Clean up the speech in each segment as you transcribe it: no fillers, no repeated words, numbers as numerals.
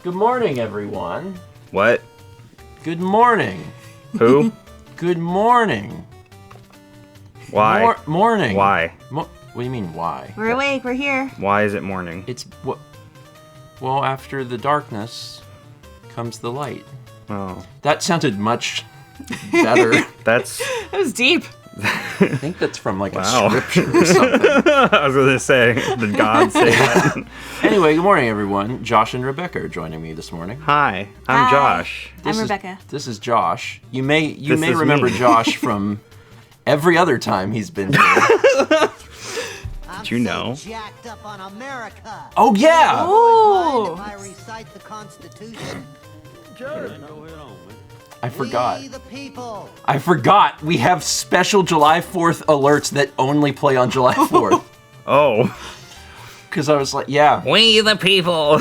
Good morning, everyone. What? Good morning. Who? Good morning. Why? Morning. Why? What do you mean, why? We're awake. We're here. Why is it morning? It's well, after the darkness comes the light. Oh. That sounded much better. That was deep. I think that's from like Wow. a scripture or something. I was going to say, did God say that? Anyway, good morning, everyone. Josh and Rebecca are joining me this morning. Hi, I'm Hi. Josh. I'm Rebecca. This is Josh. You may This is remember me. Josh from every other time he's been here. Did you know? Jacked up on America. Oh yeah. Ooh. If I recite the Constitution, I forgot. we the people. I forgot. We have special July 4th alerts that only play on July 4th. Oh. Because I was like, yeah. We the people.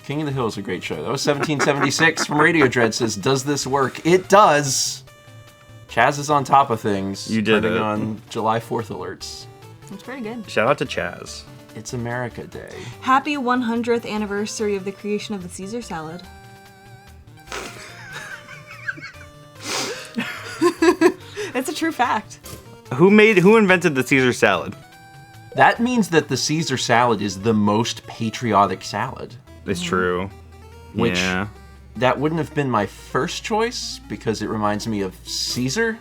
King of the Hill is a great show. That was 1776 from Radio Dread says, does this work? It does. Chaz is on top of things. You did putting it. on July 4th alerts. That's pretty good. Shout out to Chaz. It's America Day. Happy 100th anniversary of the creation of the Caesar salad. It's a true fact. Who invented the Caesar salad? That means that the Caesar salad is the most patriotic salad. It's true. Which- Yeah. That wouldn't have been my first choice because it reminds me of Caesar.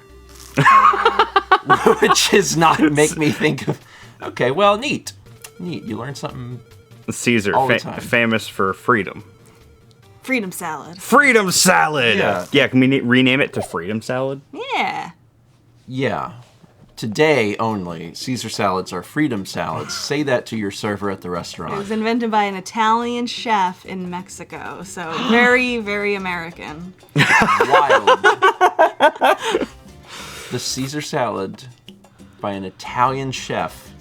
Which does not make me think of, okay, well, neat. Neat, you learn something. Caesar, All the time. famous for freedom. Freedom salad. Freedom salad! Yeah. Yeah, can we rename it to freedom salad? Yeah. Yeah. Today only, Caesar salads are freedom salads. Say that to your server at the It restaurant. was invented by an Italian chef in Mexico, so very, very American. Wild. The Caesar salad by an Italian chef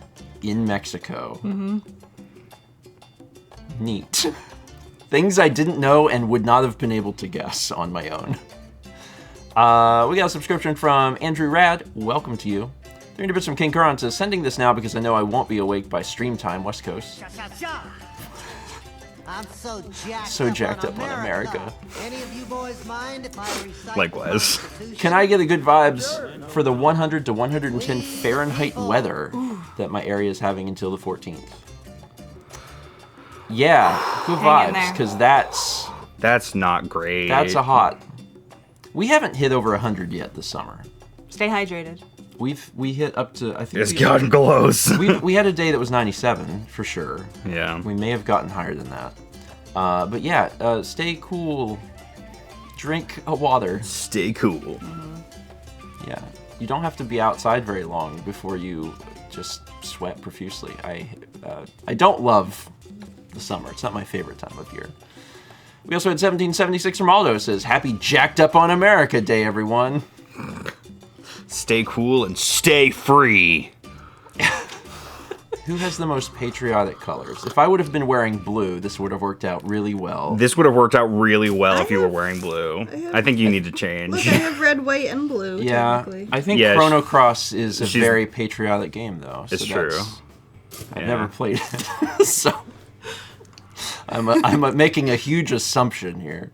in Mexico. Mm-hmm. Neat. Things I didn't know and would not have been able to guess on my own. We got a subscription from Andrew Rad. Welcome to you. 300 bits from King Curran says, sending this now because I know I won't be awake by stream time, West Coast. I'm So jacked up on America. Any of you boys mind if I recite Likewise. the Constitution? Can I get a good vibes for the 100 to 110 Fahrenheit weather that my area is having until the 14th? Yeah, good Hang in vibes, there. because that's not great. a hot. We haven't hit over 100 yet this summer. Stay hydrated. We hit up to, I think It's gotten close. we had a day that was 97 for sure. Yeah. We may have gotten higher than that. But yeah, stay cool. Drink a water. Stay cool. Yeah, you don't have to be outside very long before you just sweat profusely. I don't love the summer. It's not my favorite time of year. We also had 1776 from Aldo says, happy jacked up on America Day, everyone. Stay cool and stay free. Who has the most patriotic colors? If I would have been wearing blue, this would have worked out really well. This would have worked out really well if you were wearing blue. I think you need to Look, change. I have red, white, and blue, Yeah, technically. I think Yeah, Chrono Cross is a she's- very patriotic game, though. It's so true. I've Yeah. never played it, so I'm making a huge assumption here.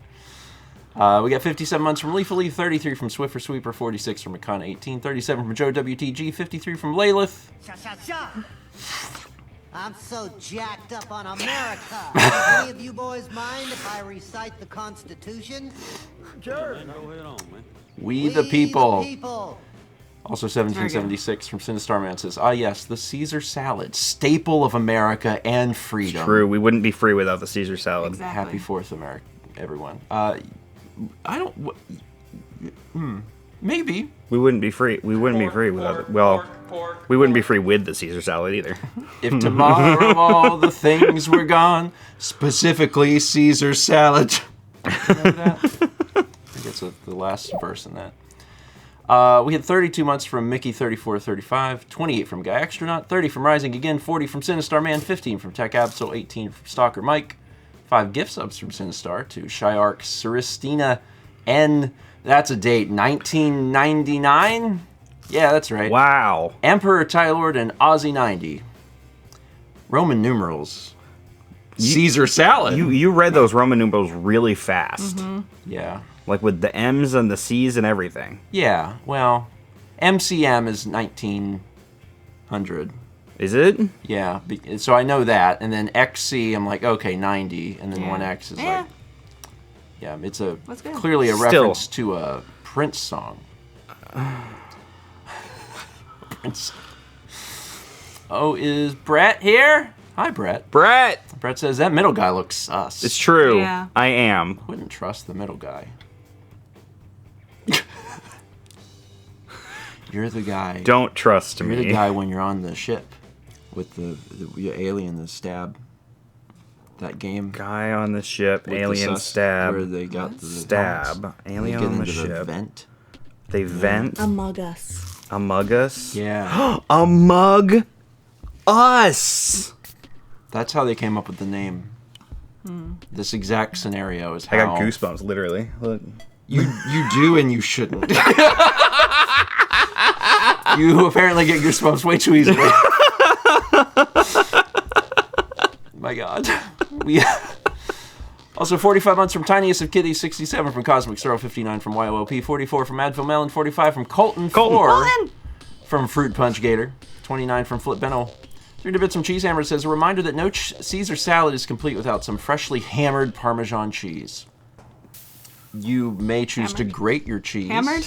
We got 57 months from Leafly, 33 from Swiffer Sweeper, 46 from Makana 18, 37 from Joe WTG, 53 from Lalith. I'm so jacked up on America. Any of you boys mind if I recite the Constitution? We the people. people. Also 1776 from Sinistar Man says, ah yes, the Caesar salad, staple of America and freedom. True, we wouldn't be free without the Caesar salad. Exactly. Happy 4th, America, everyone. I don't... maybe. We wouldn't be free. We wouldn't be free without it. Well, we wouldn't be free with the Caesar salad either. If tomorrow all the things were gone, specifically Caesar salad. Remember that? I think it's the last verse in that. We had 32 months from Mickey3435, 28 from Guy Extronaut, 30 from Rising Again, 40 from Sinistar Man, 15 from Tech Absol, 18 from Stalker Mike, 5 gift subs from Sinistar to Shyark Suristina N. That's a date, 1999? Yeah, that's right. Wow. Emperor Tylord and Aussie90. Roman numerals. Caesar salad. You read those Roman numerals really fast. Yeah. Like with the M's and the C's and everything. Yeah. Well, MCM is 1900. Is it? Yeah. So I know that, and then XC, I'm like, okay, 90, and then 1X is like, yeah, it's clearly a reference to a Prince song. Prince. Oh, is Brett here? Hi, Brett. Brett! Brett says that middle guy looks sus. It's true. Yeah. I am. Wouldn't trust the middle guy. You're the guy. Don't trust You're me. the guy when you're on the ship with the alien, the stab. That game. Guy on the ship, with alien the stab. Where they got the stab. helmets. Alien They get on the into ship. vent. They vent. Among Us. Among Us. Yeah. Among Us. That's how they came up with the name. This exact scenario is how I got goosebumps, literally. Look. You do and you shouldn't. You apparently get goosebumps way too easily. My God. Also, 45 months from Tiniest of Kitties, 67 from Cosmic Sorrow, 59 from YOLP, 44 from Advil Melon, 45 from Colton 4 from Fruit Punch Gator, 29 from Flip Benno. 3 bits from Cheesehammer says, a reminder that no Caesar salad is complete without some freshly hammered Parmesan cheese. You may choose to grate your cheese. Hammered?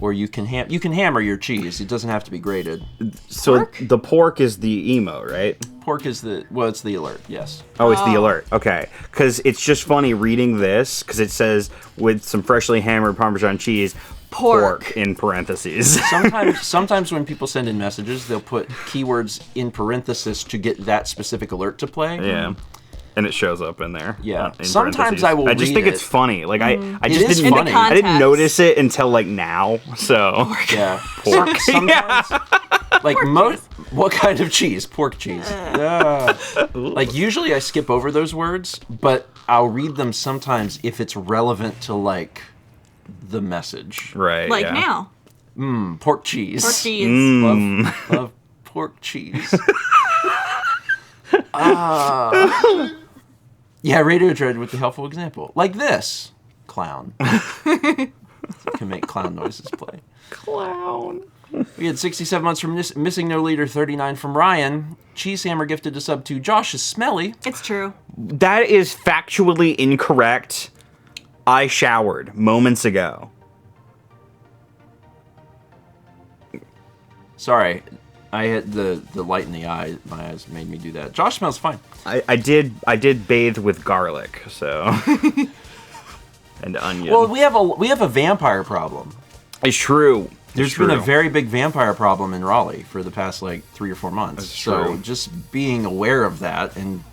Or you can hammer your cheese. It doesn't have to be grated. So Pork? the pork is the emo, right? Pork is it's the alert, yes. Oh, it's the alert. Okay. Because it's just funny reading this, because it says, with some freshly hammered Parmesan cheese, pork in parentheses. Sometimes when people send in messages, they'll put keywords in parenthesis to get that specific alert to play. Yeah. And it shows up in there. Yeah. In Sometimes parentheses. I will I just read think it. it's funny. Like I It just is didn't funny. I didn't Context. notice it until like now. So Yeah. Pork. Sometimes, like what kind of cheese? Pork cheese. Like usually I skip over those words, but I'll read them sometimes if it's relevant to like the message. Right. Like yeah. now. Pork cheese. Pork cheese. Love pork cheese. Yeah, Radio Dread with the helpful example. Like this. Clown. Can make clown noises play. Clown. We had 67 months from Missing No Leader, 39 from Ryan. Cheesehammer gifted a sub to Josh is smelly. It's true. That is factually incorrect. I showered moments ago. Sorry, I had the light in the eye. My eyes made me do that. Josh smells fine. I did bathe with garlic, so and onion. Well, we have a vampire problem. it's true. There's been a very big vampire problem in Raleigh for the past like 3 or 4 months. That's so true. just being aware of that and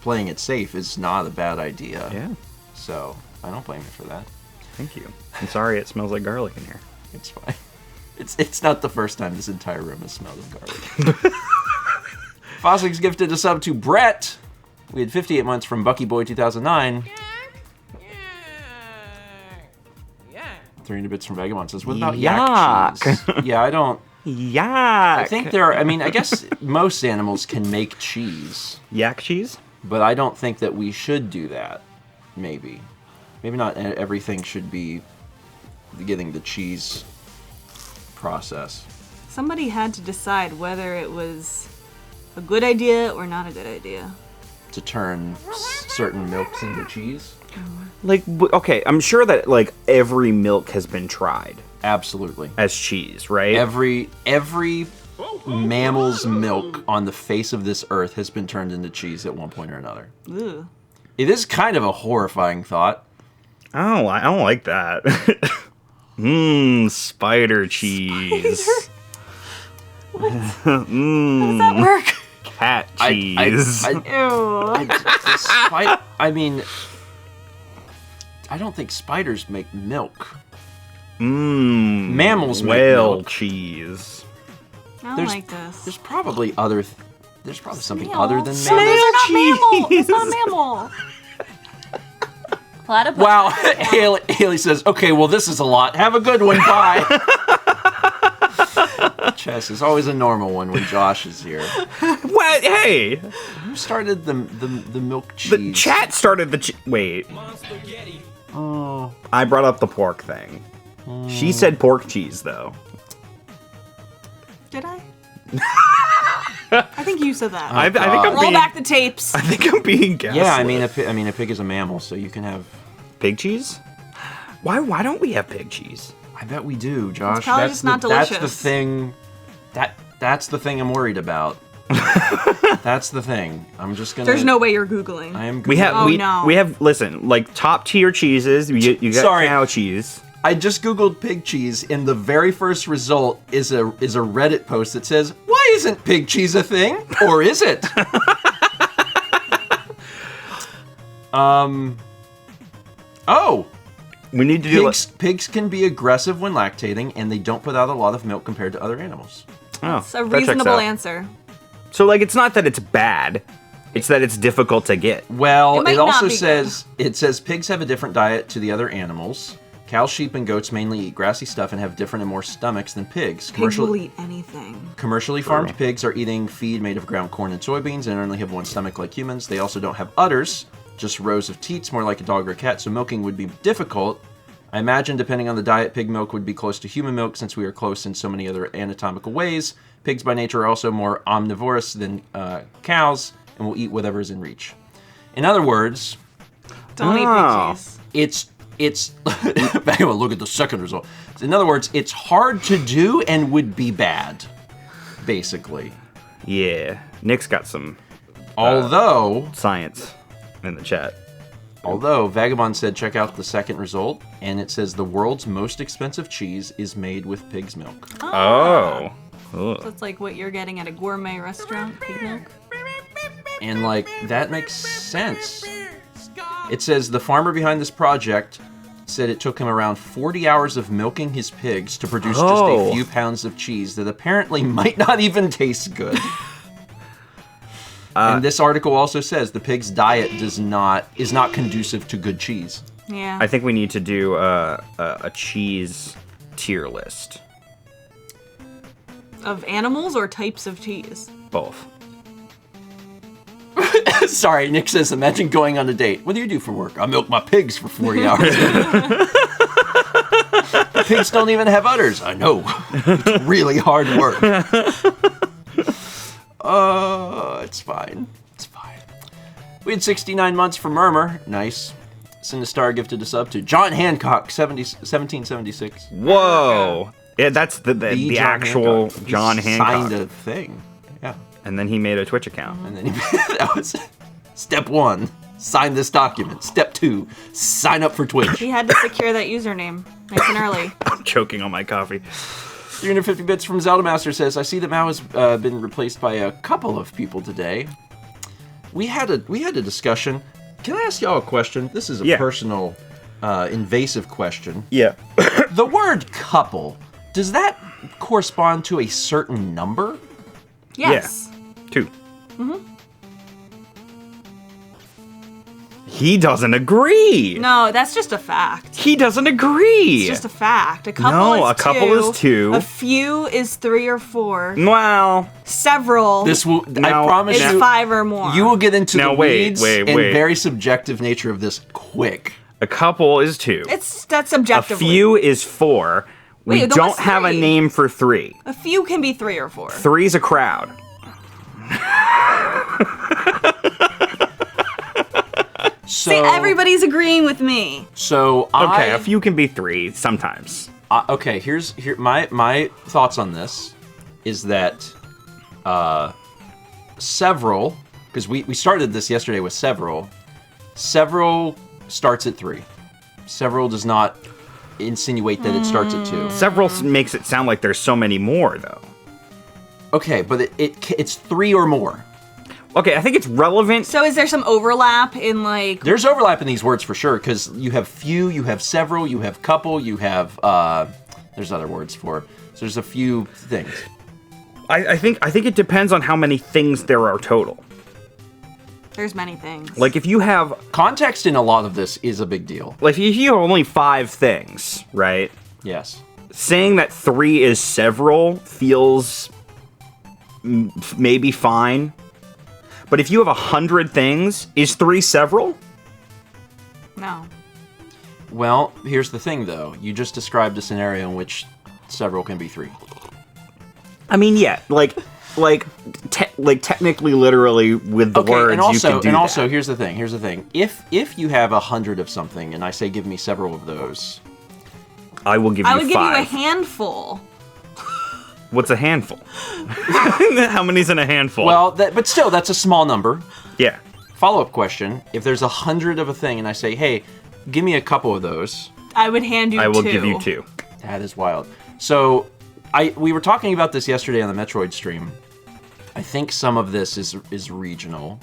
playing it safe is not a bad idea. Yeah. So I don't blame you for that. Thank you. I'm sorry it smells like garlic in here. It's fine. It's not the first time this entire room has smelled of garlic. Fossix gifted a sub to Brett. We had 58 months from Bucky Boy 2009. 300 bits from Vagabond says, what about yak cheese? Yeah, I don't... Yak. I think there are... I mean, I guess most animals can make cheese. Yak cheese? But I don't think that we should do that. Maybe. Maybe not everything should be getting the cheese process. Somebody had to decide whether it was a good idea or not a good idea. To turn certain milks into cheese? Like, okay, I'm sure that like every milk has been tried Absolutely. as cheese, right? Every mammal's milk on the face of this earth has been turned into cheese at one point or another. Ugh. It is kind of a horrifying thought. Oh, I don't like that. Spider cheese. How does that work? Cat cheese. I mean, I don't think spiders make milk. Mammals make whale milk. cheese. I don't There's- like this. There's probably there's probably something Snail. other than Snails mammals. are not mammal. It's not a mammal. Platypus. Wow, Haley says, okay, well, this is a lot. Have a good one, bye. Chess is always a normal one when Josh is here. What? Hey, started the milk cheese? The chat started the wait. Oh. I brought up the pork thing. She said pork cheese though. Did I? I think you said that. I think I'm Roll being, back the tapes. I think I'm being gaslit. Yeah, I mean a pig is a mammal, so you can have. Pig cheese? Why don't we have pig cheese? I bet we do, Josh. probably just not delicious. That's the thing. That's the thing I'm worried about. That's the thing. I'm just gonna. There's no way you're Googling. I am. We have Oh, no. we have listen, like top tier cheeses. You got Sorry. cow cheese. I just googled pig cheese, and the very first result is a Reddit post that says, "Why isn't pig cheese a thing? Or is it?" Oh. We need to do Pigs can be aggressive when lactating, and they don't put out a lot of milk compared to other animals. Oh, It's a that checks reasonable out. answer. So like it's not that it's bad. It's that it's difficult to get. Well, It might it not also be says pigs have a different diet to the other animals. Cows, sheep, and goats mainly eat grassy stuff and have different and more stomachs than pigs. Pigs will eat anything. Commercially farmed pigs are eating feed made of ground corn and soybeans and only have one stomach like humans. They also don't have udders, just rows of teats, more like a dog or a cat, so milking would be difficult. I imagine, depending on the diet, pig milk would be close to human milk since we are close in so many other anatomical ways. Pigs by nature are also more omnivorous than cows and will eat whatever is in reach. In other words, Don't eat Oh. pig cheese. it's back up, look at the second result. In other words, it's hard to do and would be bad, basically. Yeah. Nick's got some Although science in the chat. Vagabond said check out the second result, and it says the world's most expensive cheese is made with pig's milk. Oh. So it's like what you're getting at a gourmet restaurant, pig milk. And like that makes sense. It says the farmer behind this project said it took him around 40 hours of milking his pigs to produce just Oh. a few pounds of cheese that apparently might not even taste good. And this article also says the pig's diet is not conducive to good cheese. Yeah. I think we need to do a cheese tier list. Of animals or types of cheese? Both. Sorry, Nick says, imagine going on a date. What do you do for work? I milk my pigs for 40 hours. Pigs don't even have udders. I know. It's really hard work. It's fine. It's fine. We had 69 months for Murmur. Nice. Send a star gifted a sub to John Hancock, 1776. Whoa. Yeah, that's the John actual Hancock. He John Hancock. signed a thing. Yeah. And then he made a Twitch account. And then that was step 1. Sign this document. Step 2. Sign up for Twitch. He had to secure that username nice and early. I'm choking on my coffee. 350 bits from Zelda Master says, I see that Mao has been replaced by a couple of people today. We had a discussion. Can I ask y'all a question? This is a personal, invasive question. Yeah. The word couple, does that correspond to a certain number? Yes. Yeah. 2. Mm-hmm. He doesn't agree. No, that's just a fact. He doesn't agree. It's just a fact. A couple No, is a couple two. is 2. A few is 3 or 4. Well, Several This will. I Now- promise is you. 5 or more. You will get into Now, the wait, weeds wait, and wait. very subjective nature of this quick. a couple is 2. That's A subjectively. few is 4. We Wait, don't what's have a 3? name for 3. A few can be 3 or 4. 3's a crowd. So, See, everybody's agreeing with me. So Okay, a few can be 3 sometimes. Okay, here my thoughts on this is that several, because we started this yesterday with several starts at 3. Several does not insinuate that it starts at 2. Several makes it sound like there's so many more, though. Okay, but it's 3 or more. Okay, I think it's relevant. So is there some overlap in like There's overlap in these words for sure, because you have few, you have several, you have couple, you have there's other words for it. So there's a few things. I think it depends on how many things there are total. there's many things. Like if you have Context in a lot of this is a big deal. if you have only 5 things, right? Yes. Saying that 3 is several feels maybe fine. But if you have 100 things, is 3 several? No. Well, here's the thing, though. You just described a scenario in which several can be 3. I mean, yeah, like technically, literally, with the words, and also, you can do and also, that. here's the thing. If you have 100 of something, and I say give me several of those, I will give you 5. I would give you a handful. What's a handful? How many's in a handful? well, but still, that's a small number. yeah. Follow-up question: if there's 100 of a thing, and I say, hey, give me a couple of those, I would hand you 2. I will give you 2. that is wild. So, we were talking about this yesterday on the Metroid stream. I think some of this is regional,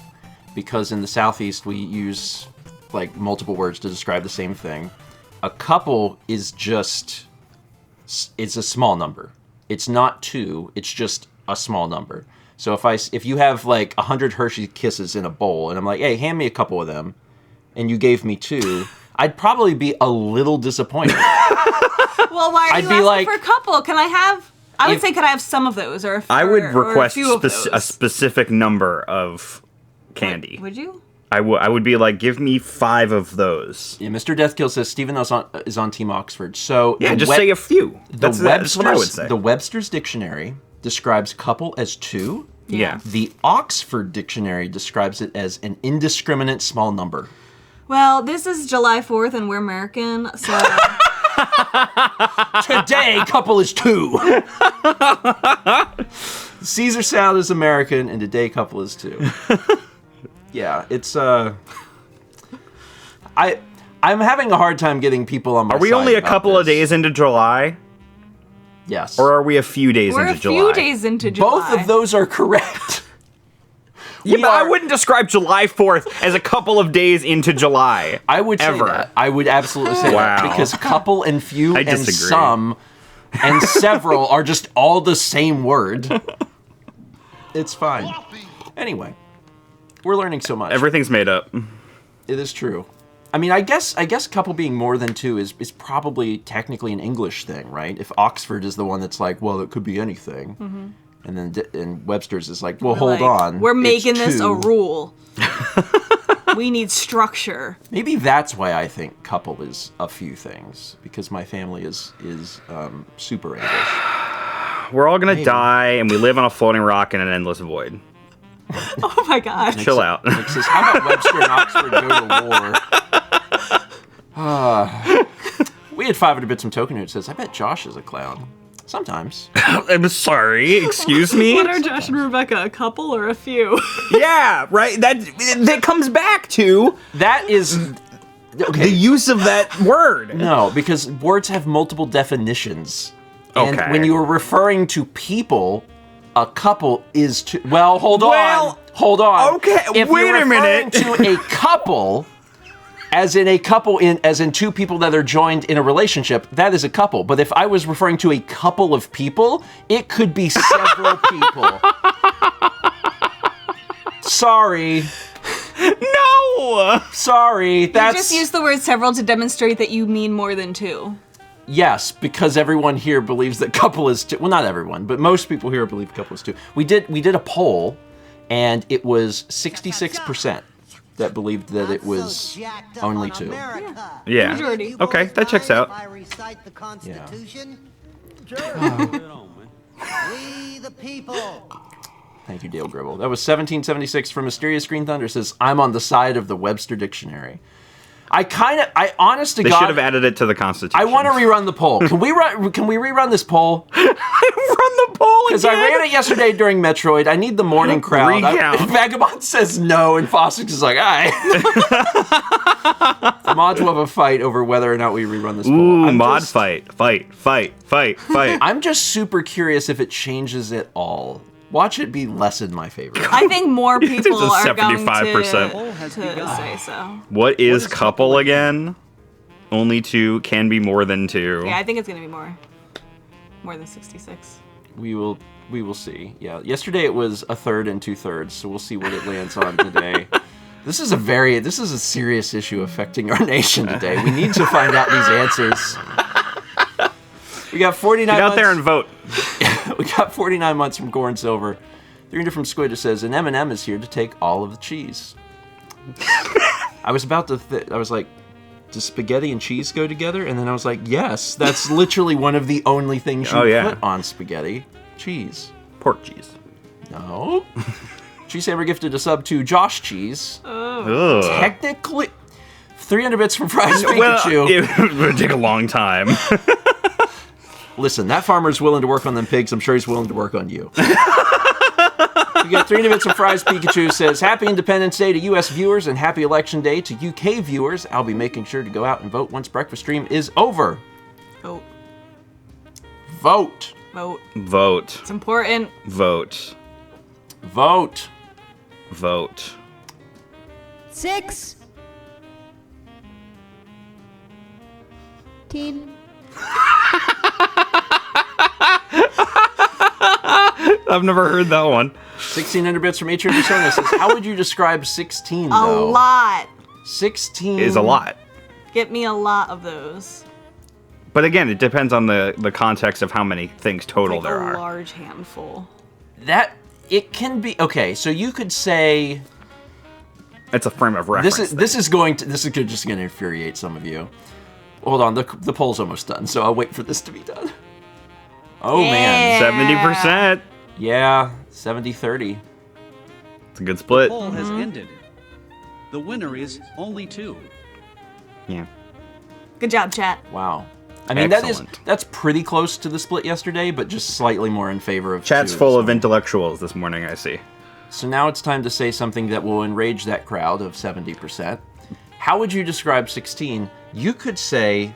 because in the Southeast we use like multiple words to describe the same thing. A couple is just, it's a small number. It's not 2, it's just a small number. So if you have like 100 Hershey Kisses in a bowl, and I'm like, hey, hand me a couple of them, and you gave me 2, I'd probably be a little disappointed. Well, why are I'd you be asking like- for a couple? Can I have... I would say, could I have some of those? Or I would or request a few of a those? specific number of candy. Would you? I would be like, give me 5 of those. Yeah, Mr. Deathkill says Stephen is on Team Oxford. So Yeah, the just say a few. That's what I would say. The Webster's Dictionary describes couple as 2. Yeah. The Oxford Dictionary describes it as an indiscriminate small number. Well, this is July 4th, and we're American, so... Today, couple is 2. Caesar salad is American, and today couple is 2. Yeah, it's I'm having a hard time getting people on my side. Are we only a about couple of this. days into July? Yes. Or are we a few days We're into a July? few days into July. Both of those are correct. Yeah, We but I are- wouldn't describe July 4th as a couple of days into July. I would say Ever. that. I would absolutely say Wow. that. Because couple and few I and disagree. some and several are just all the same word. It's fine. Anyway, we're learning so much. Everything's made up. It is true. I mean, I guess couple being more than 2 is probably technically an English thing, right? If Oxford is the one that's like, well, it could be anything. Mm-hmm. And then and Webster's is like, well, We're hold like, on. We're it's making this a 2. rule. We need structure. Maybe that's why I think couple is a few things, because my family is super English. We're all gonna die, and we live on a floating rock in an endless void. Oh my god. Chill out. It says, how about Webster and Oxford go to war? We had 500 bits from Token who says, I bet Josh is a clown. Sometimes. I'm sorry. Excuse me. What are Josh and Rebecca, a couple or a few? Yeah, right. That comes back to That is... the Okay. use of that word. No, because words have multiple definitions. And Okay. when you are referring to people, a couple is to... Well, hold on. Hold on. okay, If wait you're a minute. referring to a couple... As in 2 people that are joined in a relationship, that is a couple. But if I was referring to a couple of people, it could be several people. Sorry. No. Sorry. That's You just use the word several to demonstrate that you mean more than 2. yes, because everyone here believes that couple is 2. Well, not everyone, but most people here believe couple is 2. We did a poll, and it was 66% that believed that it was only 2. Yeah. Majority. Okay, that checks out. If I recite the Constitution, we the people. Thank you, Dale Gribble. That was 1776 from Mysterious Green Thunder. Says, I'm on the side of the Webster Dictionary. I honest to They God, should have added it to the Constitution. I want to rerun the poll. Can we rerun this poll? run the poll Because I ran it yesterday during Metroid. I need the morning crowd. Recount. Vagabond says no, and Fossix is like, aye. The mods will have a fight over whether or not we rerun this poll. Ooh, I'm mod just- fight. I'm just super curious if it changes it all. Watch it be less in my favor. I think more people a are going 75%. to say so. What is couple again? Only 2 can be more than 2. Yeah, I think it's going to be more than 66. We will see. Yeah, yesterday it was 1/3 and 2/3, so we'll see what it lands on today. This is a serious issue affecting our nation today. We need to find out these answers. We got 49 Get out months. there and vote. We got 49 months from Gorn Silver. 300 from Squid says, an M&M is here to take all of the cheese. I was about to, I was like, does spaghetti and cheese go together? And then I was like, yes, that's literally one of the only things you put on spaghetti. Cheese. Pork cheese. No. Cheese Hammer gifted a sub to Josh Cheese. Oh. Technically, 300 bits from Fries Pikachu. It would take a long time. Listen, that farmer's willing to work on them pigs. I'm sure he's willing to work on you. We got 300 bits from Fries Pikachu. Says, happy Independence Day to U.S. viewers and happy Election Day to UK viewers. I'll be making sure to go out and vote once breakfast stream is over. Vote. Vote. Vote. Vote. It's important. Vote. Vote. Vote. 6. Teen. I've never heard that one. 1,600 bits from Atria Persona says, how would you describe 16, though? A lot. 16 Is a lot. Get me a lot of those. But again, it depends on the context of how many things total Like there a are. large handful. That, it can be, okay, so you could say, It's a frame of reference. this is just going to infuriate some of you. Hold on, the poll's almost done, so I'll wait for this to be done. Oh, man. 70%. Yeah, 70-30. It's a good split. The poll has ended. The winner is only 2. Yeah. Good job, chat. Wow. I mean, Excellent. that's pretty close to the split yesterday, but just slightly more in favor of Chat's 2, full so. of intellectuals this morning, I see. So now it's time to say something that will enrage that crowd of 70%. How would you describe 16? You could say,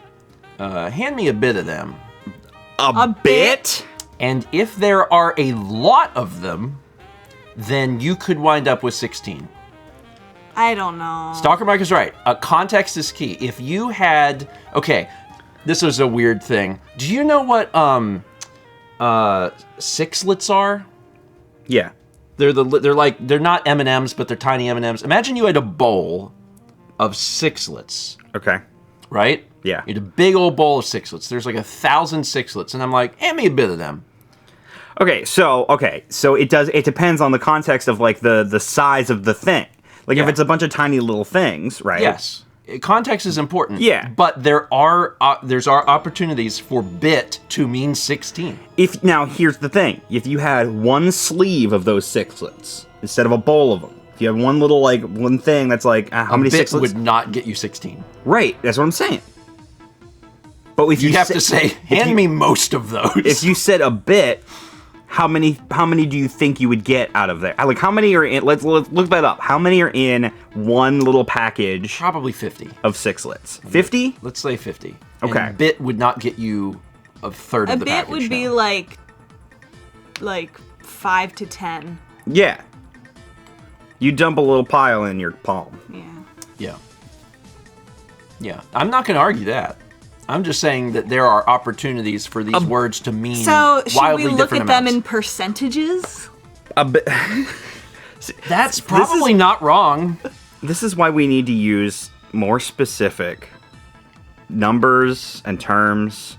hand me a bit of them. A bit? And if there are a lot of them, then you could wind up with 16. I don't know. Stalker Mike is right. Context is key. If you had... Okay, this was a weird thing. Do you know what sixlets are? Yeah. They're not M&Ms, but they're tiny M&Ms. Imagine you had a bowl of sixlets, Okay. right? Yeah. You had a big old bowl of sixlets. There's like 1,000 sixlets, and I'm like, hand me a bit of them. Okay, so it depends on the context of like the size of the thing. Like if Yeah. it's a bunch of tiny little things, right? Yes. Context is important. Yeah. But there's opportunities for bit to mean 16. Now here's the thing: if you had one sleeve of those sixlets instead of a bowl of them, if you have one little one thing that's like how many bit sixlets would not get you 16. Right, that's what I'm saying. But if You have to say, hand me most of those. If you said a bit, how many do you think you would get out of there? Like how many are in? Let's look that up. How many are in one little package Probably 50. of sixlets? 50? Let's say 50. Okay. And bit would not get you a third A of the bit package. would be now. like 5 to 10. Yeah. You dump a little pile in your palm. Yeah. Yeah. Yeah. I'm not going to argue that. I'm just saying that there are opportunities for these words to mean So should wildly we look different at them amounts. in percentages? A bit. That's probably not wrong. This is why we need to use more specific numbers and terms,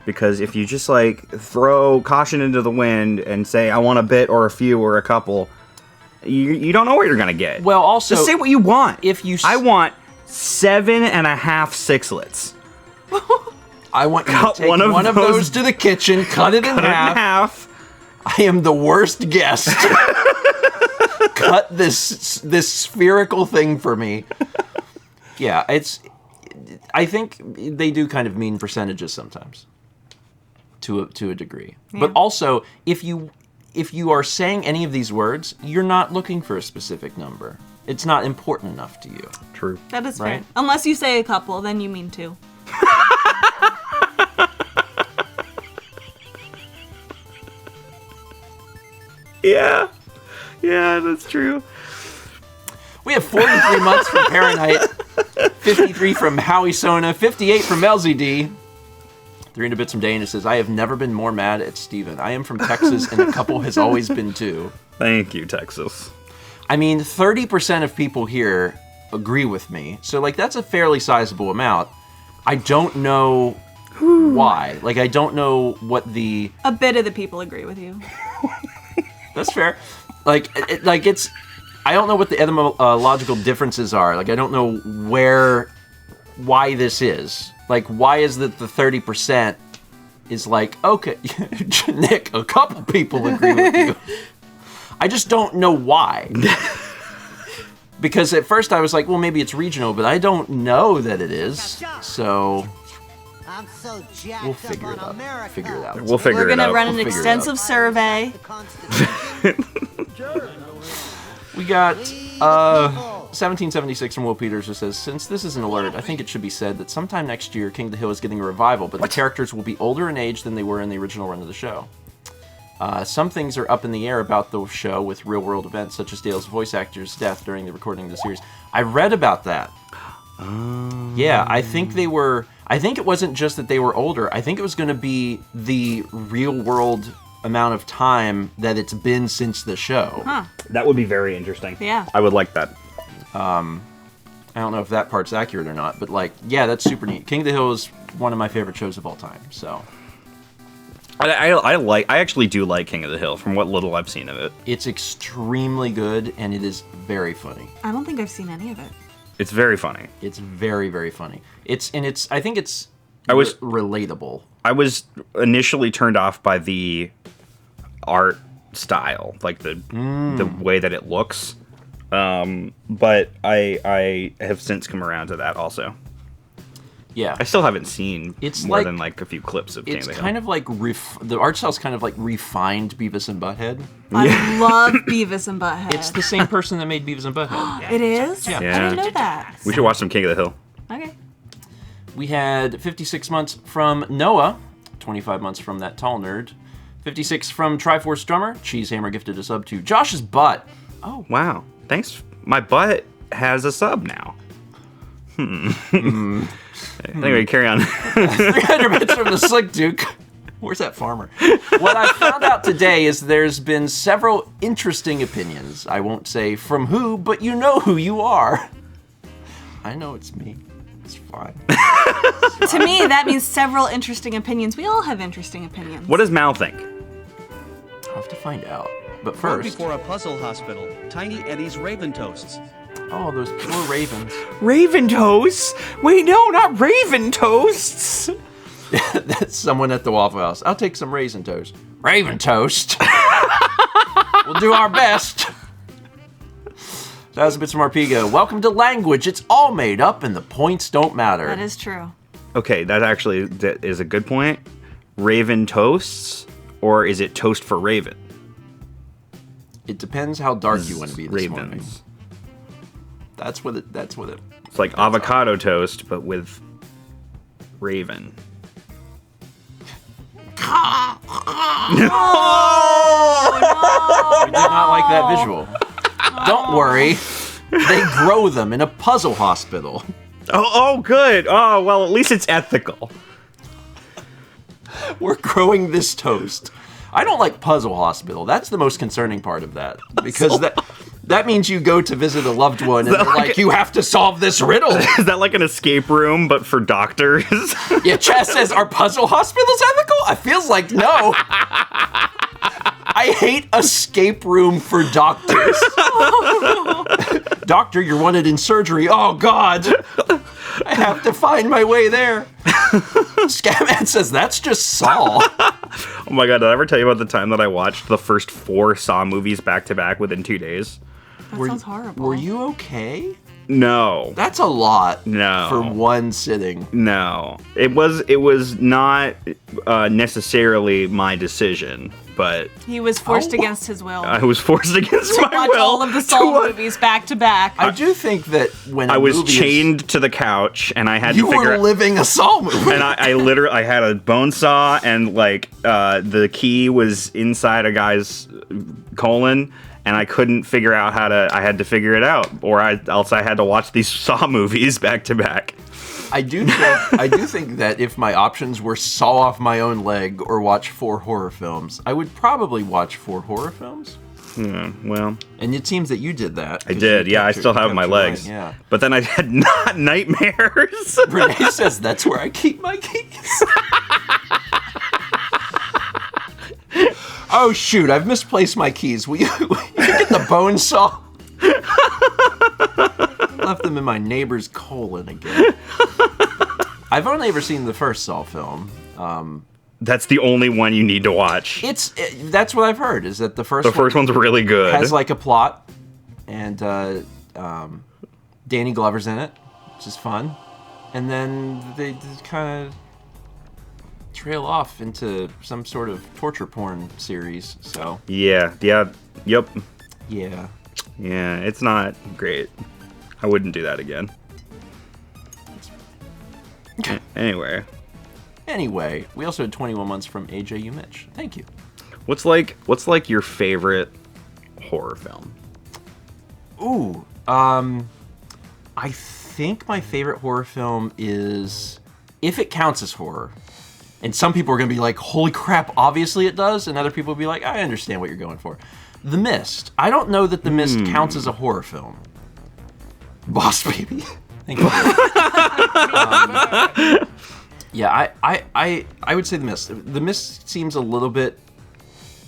because if you just throw caution into the wind and say I want a bit or a few or a couple, you don't know what you're gonna get. Well, also, just say what you want. if you I want 7.5 sixlets. I want you to Cut take one of those- those to the kitchen, cut it in half. I am the worst guest. Cut this spherical thing for me. Yeah, I think they do kind of mean percentages sometimes, to a degree. Yeah. But also, if you are saying any of these words, you're not looking for a specific number. It's not important enough to you. True. That is Right. fair. Unless you say a couple, then you mean 2. Yeah. Yeah, that's true. We have 43 months from Paranite, 53 from Howie Sona, 58 from LZD. 300 bits from Dana says, I have never been more mad at Steven. I am from Texas, and a couple has always been too. Thank you, Texas. I mean, 30% of people here agree with me, so that's a fairly sizable amount. I don't know why. I don't know what the... A bit of the people agree with you. That's fair. like it's. I don't know what the etymological differences are. Like, I don't know why this is. Like, why is that the 30% is like, okay, Nick, a couple people agree with you. I just don't know why. Because at first I was like, well, maybe it's regional, but I don't know that it is. So I'm so jacked we'll up figure it on out. America. Figure it out. We'll figure We're it gonna out. run an We'll figure it extensive survey. The Constitution. We got 1776 from Will Peters, who says, since this is an alert, I think it should be said that sometime next year King of the Hill is getting a revival, but the characters will be older in age than they were in the original run of the show. Some things are up in the air about the show with real-world events, such as Dale's voice actor's death during the recording of the series. I read about that. Yeah, I think it wasn't just that they were older. I think it was going to be the real-world amount of time that it's been since the show. Huh. That would be very interesting. Yeah. I would like that. I don't know if that part's accurate or not, but like, yeah, that's super neat. King of the Hill is one of my favorite shows of all time, so. I actually do like King of the Hill from what little I've seen of it. It's extremely good, and it is very funny. I don't think I've seen any of it. It's very funny. It's very, very funny. I think it's relatable. I was initially turned off by the art style, like the way that it looks. But I have since come around to that also. Yeah. I still haven't seen more like- than like a few clips of King of It's the Hill. kind of like the art style's kind of like refined Beavis and Butthead. I love Beavis and Butthead. It's the same person that made Beavis and Butthead. It is? Yeah. I didn't know that. We should watch some King of the Hill. Okay. We had 56 months from Noah, 25 months from that tall nerd, 56 from Triforce Drummer. Cheesehammer gifted a sub to Josh's butt. Oh, Wow. Thanks. My butt has a sub now. Anyway, carry on. 300 bits from the Slick Duke. Where's that farmer? What I found out today is there's been several interesting opinions. I won't say from who, but you know who you are. I know it's me. It's fine. To me, that means several interesting opinions. We all have interesting opinions. What does Mal think? I'll have to find out. But Right first, before a puzzle hospital, Tiny Eddie's Raven Toasts. oh, those poor ravens. Raven toasts? Wait, no, not raven toasts. That's someone at the Waffle House. I'll take some raisin toast. Raven toast. We'll do our best. 1,000 bits from Arpego. Welcome to language. It's all made up and the points don't matter. That is true. Okay, that is a good point. Raven toasts, or is it toast for Raven? It depends how dark you want to be this morning. Ravens. That's what it. It's like avocado toast, but with Raven. I did not like that visual. Don't worry. They grow them in a puzzle hospital. Oh, good. Oh, well, at least it's ethical. We're growing this toast. I don't like puzzle hospital. That's the most concerning part of that. Because that means you go to visit a loved one and they're like, you have to solve this riddle. Is that like an escape room, but for doctors? Yeah, Chaz says, are puzzle hospitals ethical? I feels like no. I hate escape room for doctors. Doctor, you're wanted in surgery. Oh, God. I have to find my way there. Scatman says, that's just Saw. Oh my god, did I ever tell you about the time that I watched the first 4 Saw movies back to back within 2 days? That sounds horrible. Were you okay? No. That's a lot. No. For one sitting. No. It was not necessarily my decision, but He was forced against his will I was forced against to my watch will. all of the Saw movies back to back. I do think that when I a was movie is- chained to the couch and I had you to figure were out living a Saw movie. and I literally I had a bone saw and like the key was inside a guy's colon and I couldn't figure out I had to figure it out or else I had to watch these Saw movies back to back. I do think that if my options were saw off my own leg or watch 4 horror films, I would probably watch 4 horror films. Yeah, well, And it seems that you did that. I did. Yeah, I still have my legs. Yeah. But then I had nightmares. Renee says that's where I keep my keys. Oh shoot! I've misplaced my keys. Will you get the bone saw? Left them in my neighbor's colon again. I've only ever seen the first Saw film. That's the only one you need to watch. That's what I've heard. Is that the first one's really good. Has like a plot, and Danny Glover's in it, which is fun, and then they kind of trail off into some sort of torture porn series. So yep, yeah. It's not great. I wouldn't do that again. Anyway, we also had 21 months from AJU Mitch. Thank you. What's like your favorite horror film? Ooh, I think my favorite horror film is, if it counts as horror, and some people are going to be like, holy crap, obviously it does, and other people will be like, I understand what you're going for. The Mist. I don't know that The Mist counts as a horror film. Boss Baby. Thank you. Yeah, I would say The Mist. The Mist seems a little bit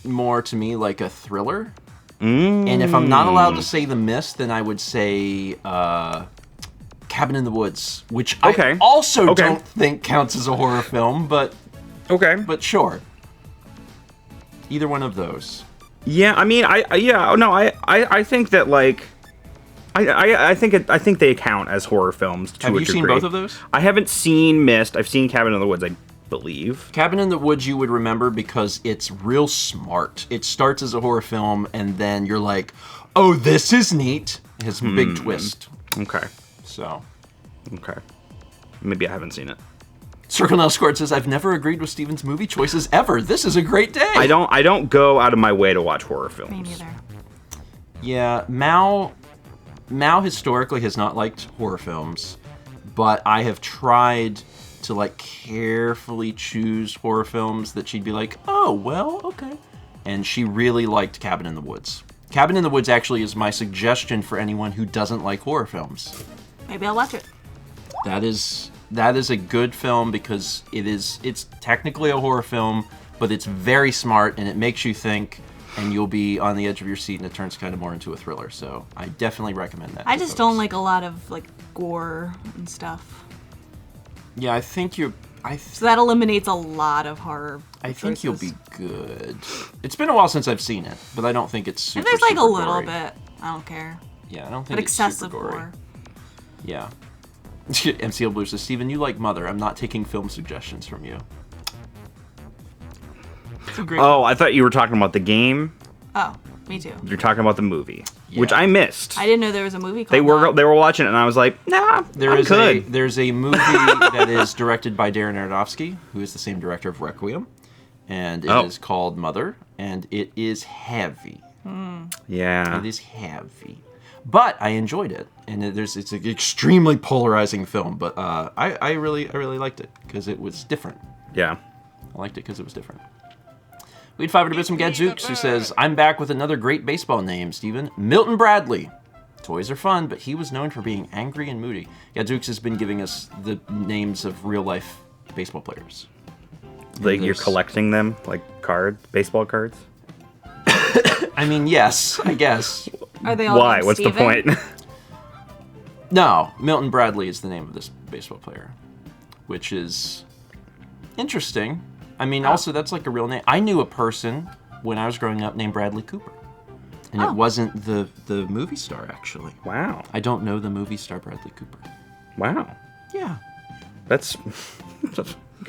more to me like a thriller. And if I'm not allowed to say The Mist, then I would say Cabin in the Woods, which I also don't think counts as a horror film, but sure. Either one of those. Yeah, I mean, I think that like. I think they count as horror films to a degree. Have you seen both of those? I haven't seen Mist. I've seen Cabin in the Woods, I believe. Cabin in the Woods you would remember because it's real smart. It starts as a horror film, and then you're like, oh, this is neat. It has a big twist. Okay. So. Okay. Maybe I haven't seen it. Circle Now Squared says, I've never agreed with Steven's movie choices ever. This is a great day. I don't go out of my way to watch horror films. Me neither. Yeah, Mao historically has not liked horror films, but I have tried to like carefully choose horror films that she'd be like, oh, well, okay. And she really liked Cabin in the Woods. Cabin in the Woods actually is my suggestion for anyone who doesn't like horror films. Maybe I'll watch it. That is a good film because it's technically a horror film, but it's very smart and it makes you think. And you'll be on the edge of your seat, and it turns kind of more into a thriller. So I definitely recommend that. I just don't like a lot of like gore and stuff. Yeah, I think so that eliminates a lot of horror. I think you'll be good. It's been a while since I've seen it, but I don't think it's super. If there's like a little gory. bit, I don't care. Yeah, I don't think But it's excessive super gory. gore. Yeah. MCL Blue says, Steven, you like Mother. I'm not taking film suggestions from you. Oh, I thought you were talking about the game. Oh, me too. You're talking about the movie, which I missed. I didn't know there was a movie called They were watching it, and I was like, nah, There's a movie that is directed by Darren Aronofsky, who is the same director of Requiem, and it is called Mother, and it is heavy. Yeah. It is heavy. But I enjoyed it, and it's an extremely polarizing film, but I really liked it, because it was different. Yeah. I liked it because it was different. We had 500 bits from Gadzooks, who says, I'm back with another great baseball name, Steven. Milton Bradley. Toys are fun, but he was known for being angry and moody. Gadzooks has been giving us the names of real-life baseball players. Like you're collecting them, like cards, baseball cards? I mean, yes, I guess. Are they all Why? What's the point? No, Milton Bradley is the name of this baseball player, which is interesting. I mean, also, that's like a real name. I knew a person when I was growing up named Bradley Cooper. And it wasn't the movie star, actually. Wow. I don't know the movie star Bradley Cooper. Wow. Yeah. That's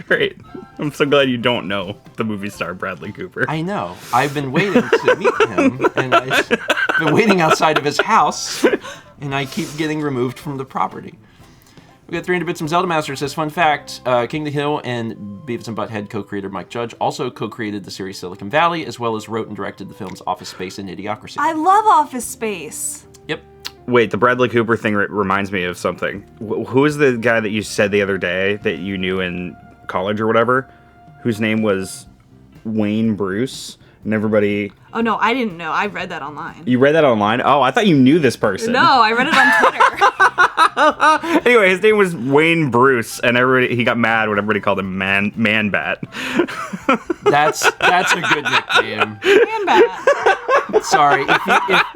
great. I'm so glad you don't know the movie star Bradley Cooper. I know. I've been waiting to meet him, and I've been waiting outside of his house, and I keep getting removed from the property. We got 300 bits from Zelda Master. Says, fun fact, King of the Hill and Beavis and Butthead co-creator Mike Judge also co-created the series Silicon Valley, as well as wrote and directed the films Office Space and Idiocracy. I love Office Space. Yep. Wait, the Bradley Cooper thing reminds me of something. Who is the guy that you said the other day that you knew in college or whatever, whose name was Wayne Bruce? And everybody... Oh, no, I didn't know. I read that online. You read that online? Oh, I thought you knew this person. No, I read it on Twitter. Anyway, his name was Wayne Bruce, and he got mad when everybody called him Man Bat. That's a good nickname. Man bat. Sorry,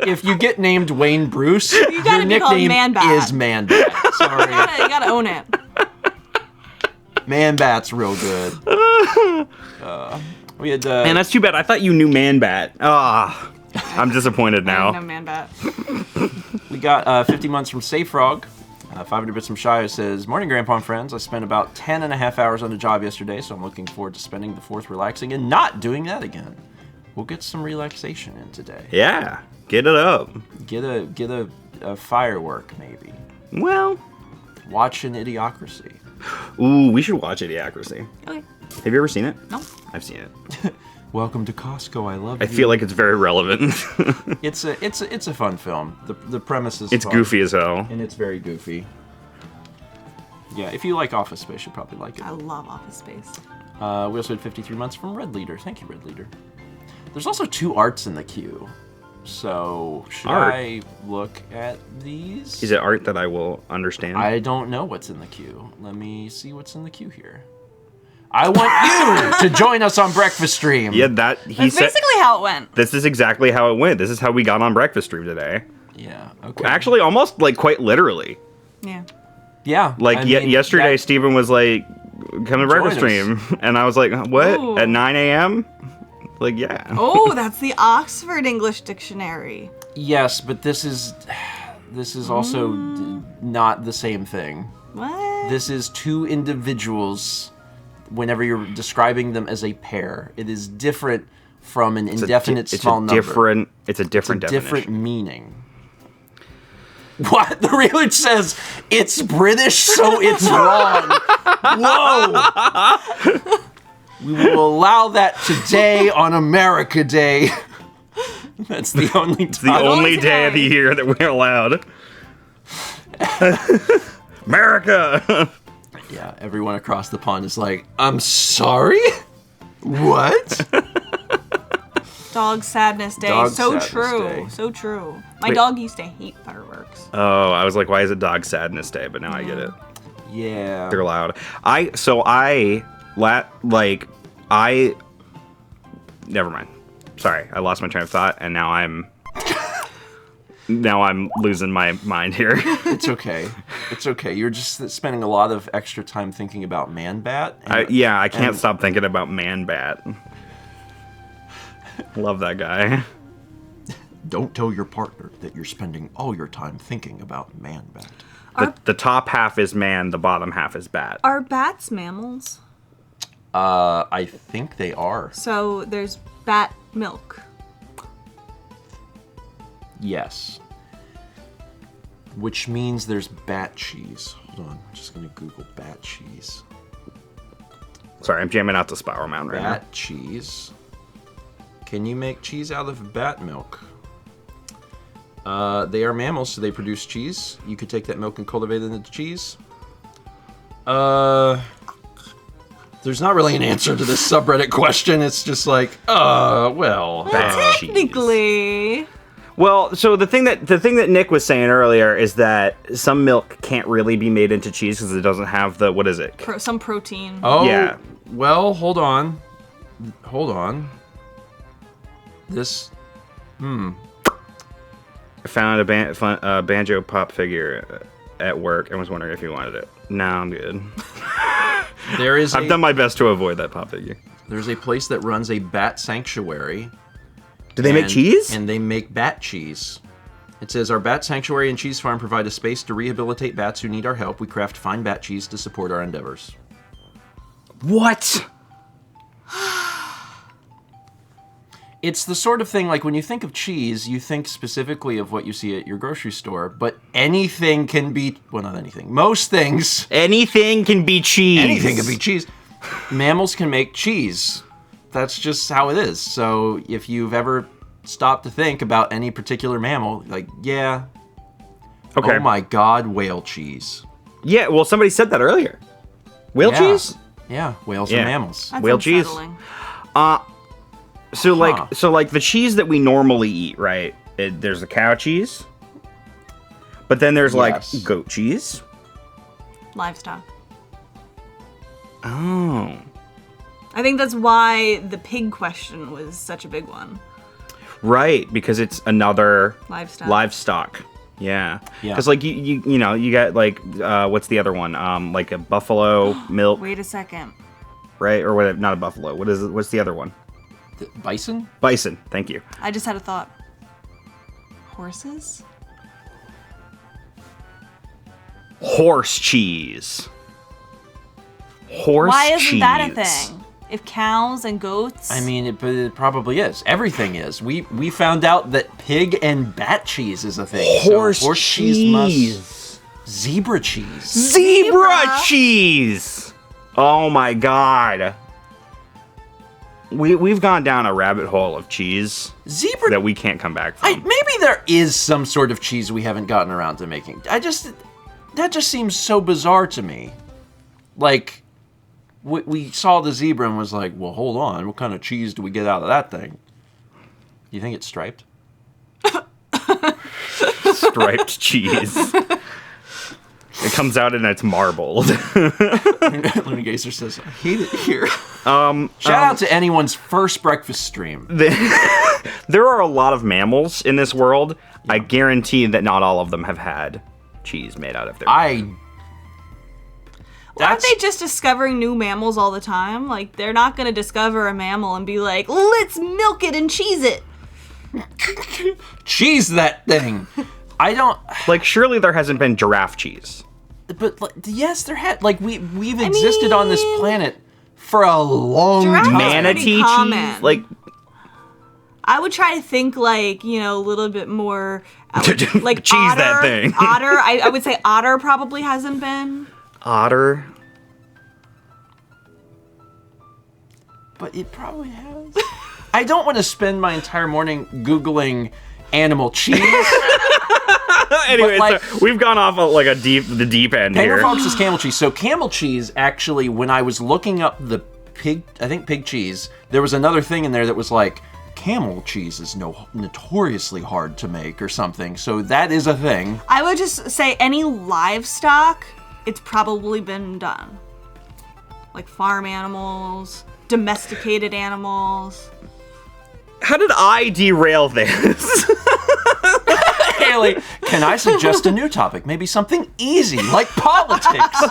if you get named Wayne Bruce, gotta your be called nickname Man Bat. is Man Bat. Sorry, You gotta own it. Man Bat's real good. We had Man, that's too bad. I thought you knew Man Bat. Ah, I'm disappointed I don't now. know man bat. we got 50 months from Safe Frog. 500 Bits from Shia says, Morning, Grandpa and friends. I spent about 10 and a half hours on the job yesterday, so I'm looking forward to spending the 4th relaxing and not doing that again. We'll get some relaxation in today. Yeah, get it up. Get a firework, maybe. Well, Watch an Idiocracy. ooh, we should watch Idiocracy. Okay. Have you ever seen it? No. I've seen it. Welcome to Costco. I love you. I feel like it's very relevant. It's a fun film. The premise is It's fun, goofy as hell. and it's very goofy. Yeah, if you like Office Space, you'll probably like it. I love Office Space. We also had 53 months from Red Leader. Thank you, Red Leader. There's also 2 arts in the queue. So, should Art? I look at these? Is it art that I will understand? I don't know what's in the queue. Let me see what's in the queue here. I want you to join us on Breakfast Stream. Yeah, that he That's said. basically how it went. This is exactly how it went. This is how we got on Breakfast Stream today. Yeah, okay. Actually, almost like quite literally. Yeah. yeah. Like I mean, yesterday, that- Stephen was like, "Come to Breakfast Join Stream," and I was like, "What? Ooh. At 9 a.m.?" Like, yeah. Oh, that's the Oxford English Dictionary. Yes, but this is also not the same thing. What? This is 2 individuals whenever you're describing them as a pair. It is different from an indefinite small number. It's a different definition. Different meaning. What? The research says it's British, so it's wrong. Whoa! We will allow that today on America Day. That's the only time. The only only day of the time. year that we're allowed. America! Yeah, everyone across the pond is like, I'm sorry? What? Dog Sadness Day. Dog so Sadness true. Day. So true. My Wait. dog used to hate fireworks. Oh, I was like, why is it Dog Sadness Day? But now I get it. Yeah. They're loud. Never mind. Sorry, I lost my train of thought, and now I'm losing my mind here. It's okay. It's okay. You're just spending a lot of extra time thinking about Man Bat. I can't stop thinking about Man Bat. Love that guy. Don't tell your partner that you're spending all your time thinking about Man Bat. The top half is man, the bottom half is bat. Are bats mammals? I think they are. So there's bat milk. Yes. Which means there's bat cheese. Hold on. I'm just going to Google bat cheese. Sorry, I'm jamming out the Spiral Mountain right now. Bat cheese. Can you make cheese out of bat milk? They are mammals, so they produce cheese. You could take that milk and cultivate it into cheese. There's not really an answer to this subreddit question. It's just like, well, Bat cheese. Technically. Well, so the thing that Nick was saying earlier is that some milk can't really be made into cheese because it doesn't have the, what is it? Some protein. Oh, Yeah. Well, hold on. This, I found a banjo pop figure at work and was wondering if you wanted it. No, I'm good. there is I've done my best to avoid that pop figure. there's a place that runs a bat sanctuary. Do they make cheese? And they make bat cheese. It says, our bat sanctuary and cheese farm provide a space to rehabilitate bats who need our help. We craft fine bat cheese to support our endeavors. What? It's the sort of thing, like when you think of cheese, you think specifically of what you see at your grocery store, but anything can be, well, not anything, most things, Anything can be cheese. anything can be cheese. Mammals can make cheese. That's just how it is. So if you've ever stopped to think about any particular mammal, like, yeah, Okay. oh my God, whale cheese. Yeah, well, somebody said that earlier. Whale Yeah. cheese? Yeah, whales Yeah. are mammals. That's whale cheese. unsettling. So Huh. like the cheese that we normally eat, right? There's the cow cheese. But then there's Yes. like goat cheese. Livestock. Oh. I think that's why the pig question was such a big one. Right, because it's another Livestock. Yeah. Yeah. Because like you know, you got like what's the other one? Like a buffalo milk, Wait a second. right? Or what? Not a buffalo. What is it? What's the other one? Bison? Bison. Thank you. I just had a thought. Horses? Horse cheese. Horse Why isn't cheese. that a thing? If cows and goats. I mean, but it probably is. Everything is. We found out that pig and bat cheese is a thing. Horse so cheese. Zebra cheese. Zebra cheese. Oh my god. We've gone down a rabbit hole of cheese Zebra. that we can't come back from. Maybe there is some sort of cheese we haven't gotten around to making. That just seems so bizarre to me. Like, we saw the zebra and was like, well, hold on. What kind of cheese do we get out of that thing? You think it's striped? Striped cheese. It comes out and it's marbled. Looney Gazer says, I hate it here. Shout out to anyone's first breakfast stream. There are a lot of mammals in this world. Yeah. I guarantee that not all of them have had cheese made out of their Aren't they just discovering new mammals all the time? Like, they're not going to discover a mammal and be like, let's milk it and cheese it. Cheese that thing. I don't... Like, surely there hasn't been giraffe cheese. But, like, yes, there had... Like, we've existed on this planet for a long time. Manatee cheese? Like... I would try to think, like, you know, a little bit more... like, cheese otter, that thing. Otter. I would say otter probably hasn't been... Otter. But it probably has. I don't want to spend my entire morning Googling animal cheese. Anyway, like, so we've gone off the deep end Penguin here. Fox is camel cheese. So camel cheese, actually, when I was looking up the pig cheese, there was another thing in there that was like, camel cheese is notoriously hard to make or something. So that is a thing. I would just say any livestock, it's probably been done. Like farm animals, domesticated animals. How did I derail this? Haley, can I suggest a new topic? Maybe something easy, like politics.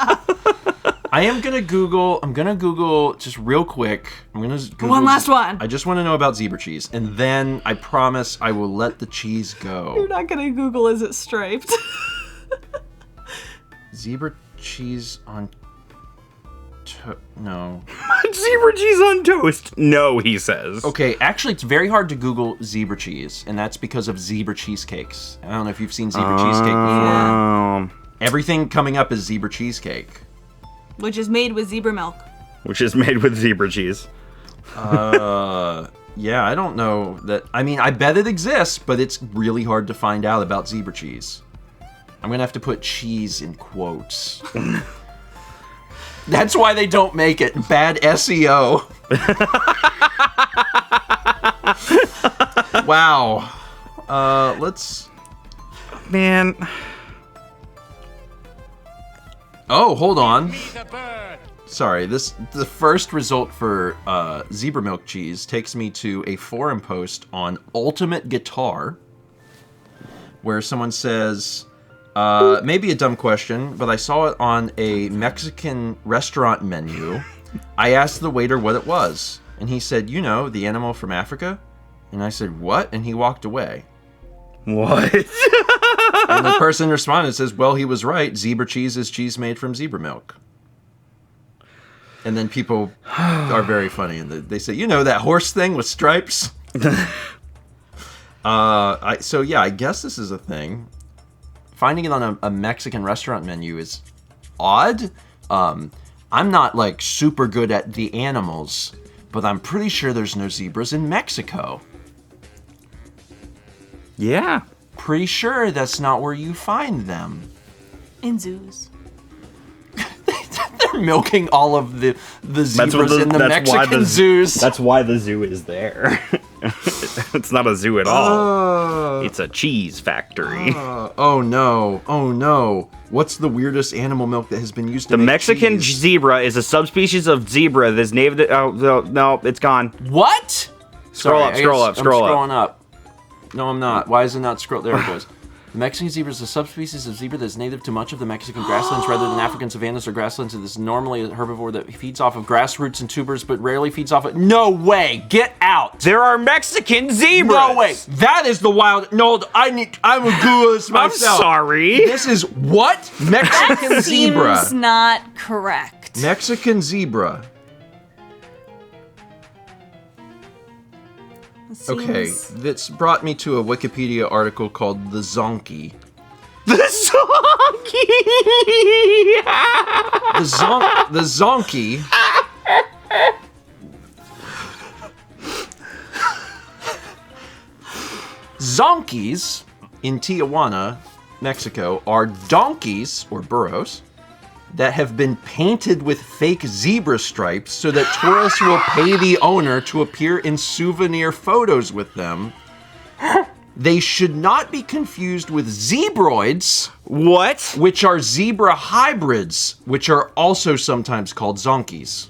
I'm gonna Google just real quick. I'm gonna Google One last one. I just want to know about zebra cheese, and then I promise I will let the cheese go. You're not gonna Google, is it striped? Zebra cheese on no. Zebra cheese on toast. No, he says. Okay, actually, it's very hard to Google zebra cheese, and that's because of zebra cheesecakes. I don't know if you've seen zebra cheesecake before. Everything coming up is zebra cheesecake. Which is made with zebra milk. Which is made with zebra cheese. Yeah, I don't know that. I mean, I bet it exists, but it's really hard to find out about zebra cheese. I'm gonna have to put cheese in quotes. That's why they don't make it. Bad SEO. Wow. Let's... Man. Oh, hold on. Sorry, the first result for zebra milk cheese takes me to a forum post on Ultimate Guitar, where someone says... maybe a dumb question, but I saw it on a Mexican restaurant menu. I asked the waiter what it was, and he said, you know, the animal from Africa? And I said, what? And he walked away. What? And the person responded and says, well, he was right. Zebra cheese is cheese made from zebra milk. And then people are very funny, and they say, you know, that horse thing with stripes? So yeah, I guess this is a thing. Finding it on a Mexican restaurant menu is odd. I'm not like super good at the animals, but I'm pretty sure there's no zebras in Mexico. Yeah. Pretty sure that's not where you find them. In zoos. There They're milking all of the zebras in the Mexican zoos. That's why the zoo is there. It's not a zoo at all. It's a cheese factory. Oh no. What's the weirdest animal milk that has been used to The make Mexican cheese? zebra is a subspecies of zebra that's native to... Oh, no, it's gone. What? Scroll up. I'm scrolling up. No, I'm not. Why is it not scroll? There it goes. The Mexican zebra is a subspecies of zebra that is native to much of the Mexican grasslands rather than African savannas or grasslands. It is normally a herbivore that feeds off of grass roots and tubers, but rarely feeds off of... No way! Get out! There are Mexican zebras! No way! That is the wild... No, I'm a Google this myself. I'm sorry. This is what? Mexican zebra. Seems not correct. Mexican zebra. Okay, that's brought me to a Wikipedia article called The Zonkey. The Zonkey! The Zonkey. Zonkeys in Tijuana, Mexico, are donkeys, or burros, that have been painted with fake zebra stripes so that tourists will pay the owner to appear in souvenir photos with them. They should not be confused with zebroids. What? Which are zebra hybrids, which are also sometimes called zonkeys.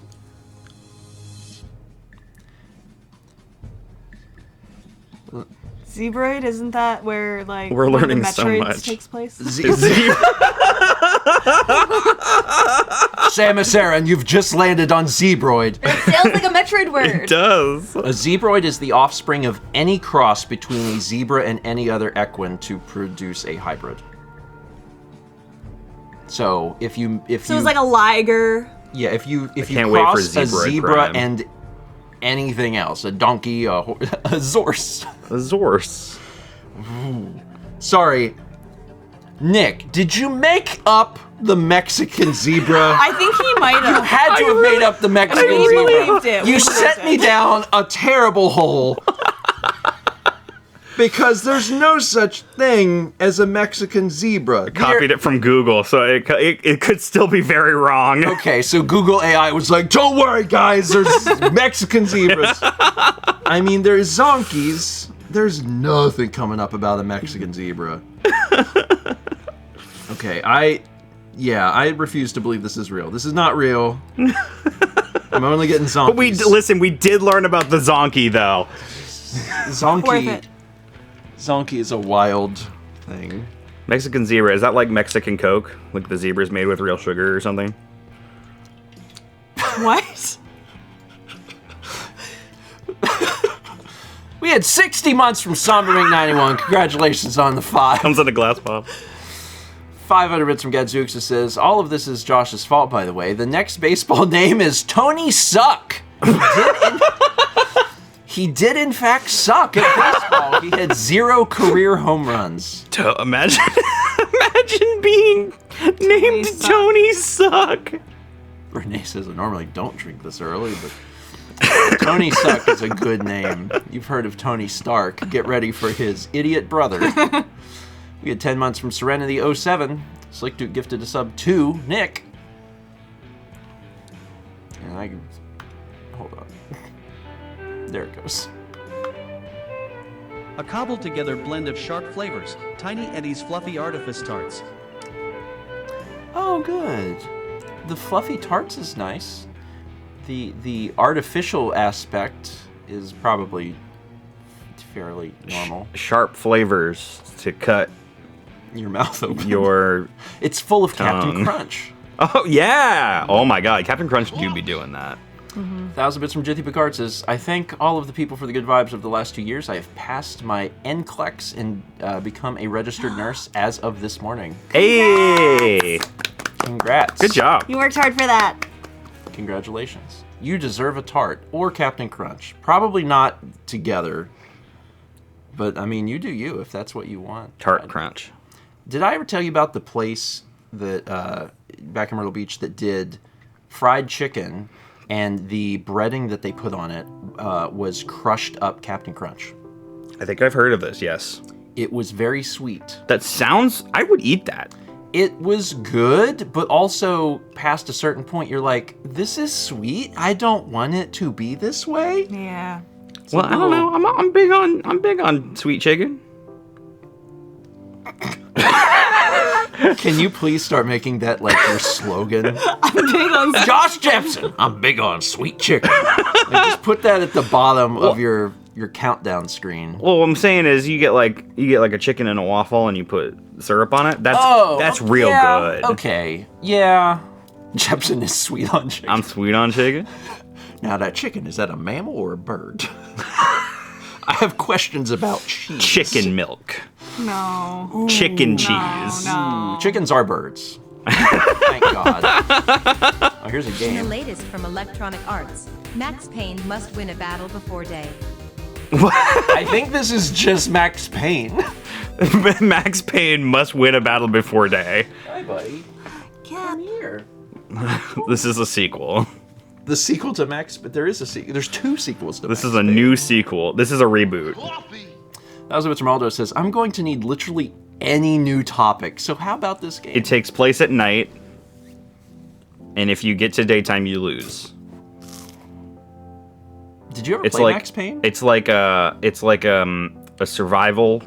Zebroid, isn't that where like We're one of learning the so Metroids much. takes place? Samus Aran, you've just landed on zebroid. It sounds like a Metroid word. It does. A zebroid is the offspring of any cross between a zebra and any other equine to produce a hybrid. So if you It's like a liger. yeah, if you can't wait for cross a Zebroid zebra Prime. and anything else, a donkey, a zorse. A Zorse. Sorry, Nick, did you make up the Mexican zebra? I think he might have. Had to have made up the Mexican We zebra. believed it. You We set believed me it. down a terrible hole. Because there's no such thing as a Mexican zebra. Copied it from Google, so it could still be very wrong. Okay, so Google AI was like, don't worry, guys, there's Mexican zebras. I mean, there's zonkeys. There's nothing coming up about a Mexican zebra. Okay, I refuse to believe this is real. This is not real. I'm only getting zonkeys. But we did learn about the Zonkey, though. Worth Zonkey. it. Zonkey is a wild thing. Mexican zebra, is that like Mexican Coke? Like the zebra's made with real sugar or something? What? We had 60 months from Sombermink 91. Congratulations on the 5. Comes in a glass pop. 500 bits from Gadzooks says, all of this is Josh's fault, by the way. The next baseball name is Tony Suck. He did in fact suck at baseball. He had 0 career home runs. Imagine being named Tony Suck. Renee says, I normally don't drink this early, but Tony Suck is a good name. You've heard of Tony Stark. Get ready for his idiot brother. We had 10 months from Serenity 07. Slick Duke gifted a sub to Nick. And I can... Hold on. There it goes. A cobbled together blend of sharp flavors. Tiny Eddie's Fluffy Artifice Tarts. Oh, good. The fluffy tarts is nice. The artificial aspect is probably fairly normal. Sharp flavors to cut Your mouth open. your... It's full of Captain tongue. Crunch. Oh, yeah! Oh my god, Captain Crunch do be doing that. 1,000 bits from Jithy Picard says, I thank all of the people for the good vibes of the last 2 years. I have passed my NCLEX and become a registered nurse as of this morning. Hey! Congrats. Good job. You worked hard for that. Congratulations. You deserve a tart or Captain Crunch. Probably not together. But, I mean, you do you if that's what you want. Tart Crunch. Did I ever tell you about the place that back in Myrtle Beach that did fried chicken and the breading that they put on it was crushed up Captain Crunch? I think I've heard of this, yes. It was very sweet. That sounds... I would eat that. It was good, but also past a certain point, you're like, this is sweet. I don't want it to be this way. Yeah. Well, I don't know. I'm big on sweet chicken. Can you please start making that like your slogan? I'm big on Josh Jepson, I'm big on sweet chicken. Like, just put that at the bottom of your countdown screen. Well, what I'm saying is you get like a chicken in a waffle and you put syrup on it. That's real good. Okay, yeah. Jepson is sweet on chicken. I'm sweet on chicken. Now that chicken, is that a mammal or a bird? I have questions about cheese. Chicken milk. No. Chicken cheese. No. Chickens are birds. Thank God. Oh, here's a In the game. latest from Electronic Arts, Max Payne must win a battle before day. I think this is just Max Payne. Max Payne must win a battle before day. Hi, buddy. Come here. This is a sequel. The sequel to Max, but there is a sequel. There's two sequels to This Max is a Payne. new sequel. This is a reboot. That was what Romaldo says. I'm going to need literally any new topic. So how about this game? It takes place at night, and if you get to daytime, you lose. Did you ever It's play like Max Payne? it's like a survival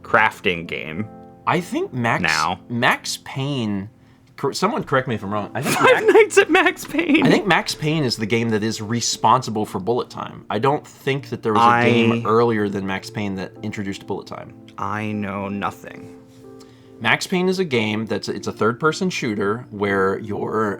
crafting game. I think Max Payne. Someone correct me if I'm wrong. I think Five Nights at Max Payne. I think Max Payne is the game that is responsible for bullet time. I don't think that there was a game earlier than Max Payne that introduced bullet time. I know nothing. Max Payne is a game it's a third-person shooter where your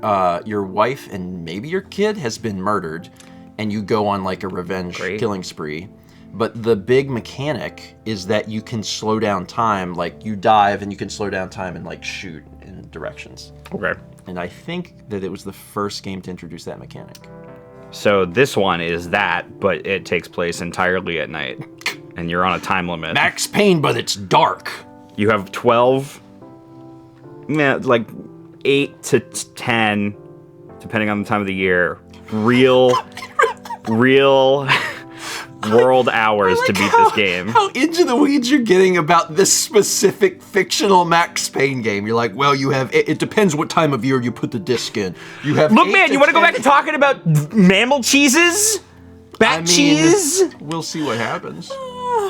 wife and maybe your kid has been murdered, and you go on like a revenge killing spree. But the big mechanic is that you can slow down time, like you dive and you can slow down time and like shoot in directions. Okay. And I think that it was the first game to introduce that mechanic. So this one is that, but it takes place entirely at night, and you're on a time limit. Max Payne, but it's dark. You have 12, like 8 to 10, depending on the time of the year, real world hours to beat this game. How into the weeds you're getting about this specific fictional Max Payne game. You're like, well, it depends what time of year you put the disc in. You have Look, 8 man, to you want to go 10 back to talking about mammal cheeses? Bat cheese? We'll see what happens.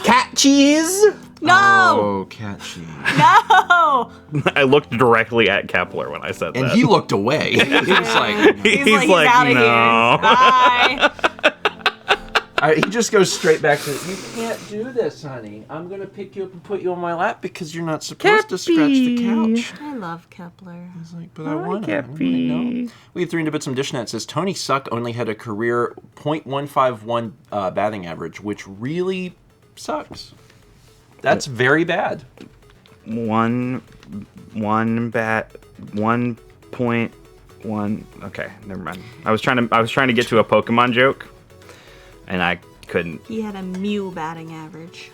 Cat cheese? No! Oh, cat cheese. No! I looked directly at Kepler when I said And that. he looked away. He was like, He's like, out of no. here. Bye. he just goes straight back to, you can't do this, honey. I'm going to pick you up and put you on my lap because you're not supposed to scratch the couch. I love Kepler. He's like, but I want to. No. We have 3 into bits from Dishnet. It says, Tony Suck only had a career .151 batting average, which really sucks. That's very bad. 1.1. Okay, never mind. I was trying to get to a Pokemon joke, and I couldn't. He had a Mew batting average.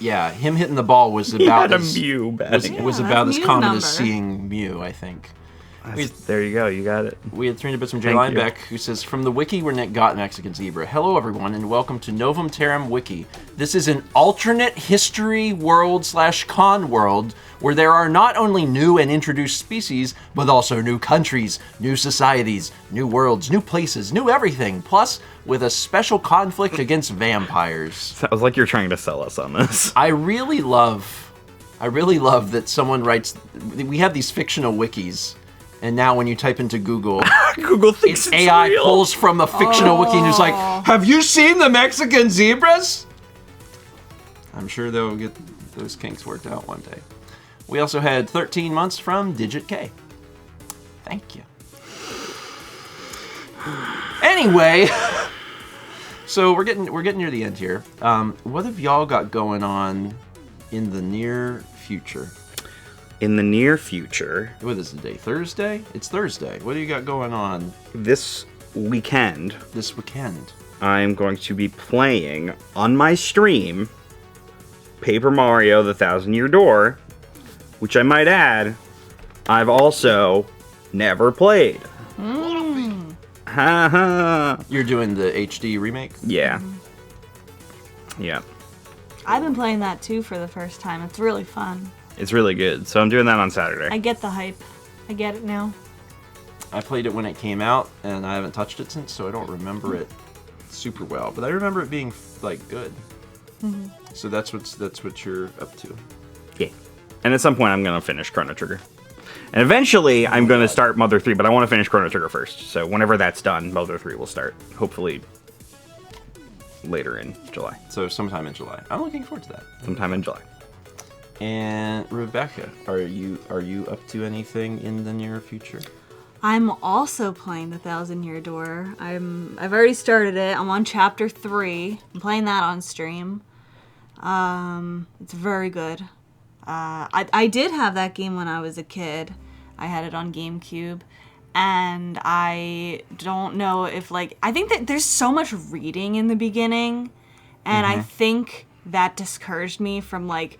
Yeah, him hitting the ball was about He had a as Mew batting. was Yeah, about that's as Mew's common number. as seeing Mew, I think. There you go. You got it. We had 3 into bits from Jay Thank you. Linebeck, who says, from the wiki where Nick got Mexican Zebra. Hello, everyone, and welcome to Novum Terram Wiki. This is an alternate history world/con world where there are not only new and introduced species, but also new countries, new societies, new worlds, new places, new everything, plus with a special conflict against vampires. Sounds like you're trying to sell us on this. I really love that someone writes, we have these fictional wikis, and now when you type into Google, Google thinks it's AI real. pulls from a fictional wiki and is like, have you seen the Mexican zebras? I'm sure they'll get those kinks worked out one day. We also had 13 months from Digit K. Thank you. Anyway, so we're getting near the end here. What have y'all got going on in the near future? In the near future, What is the day? Thursday? It's Thursday. What do you got going on this weekend, this weekend? I'm going to be playing on my stream Paper Mario: The Thousand Year Door, which I might add, I've also never played. Ha ha. You're doing the HD remake? Yeah. Yeah. I've been playing that too for the first time. It's really fun. It's really good. So I'm doing that on Saturday. I get the hype. I get it now. I played it when it came out, and I haven't touched it since, so I don't remember it super well. But I remember it being like good. Mm-hmm. So that's what you're up to. Yeah. And at some point, I'm gonna finish Chrono Trigger. And eventually, I'm gonna start Mother 3, but I want to finish Chrono Trigger first. So whenever that's done, Mother 3 will start. Hopefully, later in July. So sometime in July. I'm looking forward to that. Sometime in July. And Rebecca, are you up to anything in the near future? I'm also playing The Thousand Year Door. I've already started it. I'm on chapter 3. I'm playing that on stream. It's very good. I did have that game when I was a kid. I had it on GameCube. And I don't know if, like... I think that there's so much reading in the beginning. And I think that discouraged me from, like,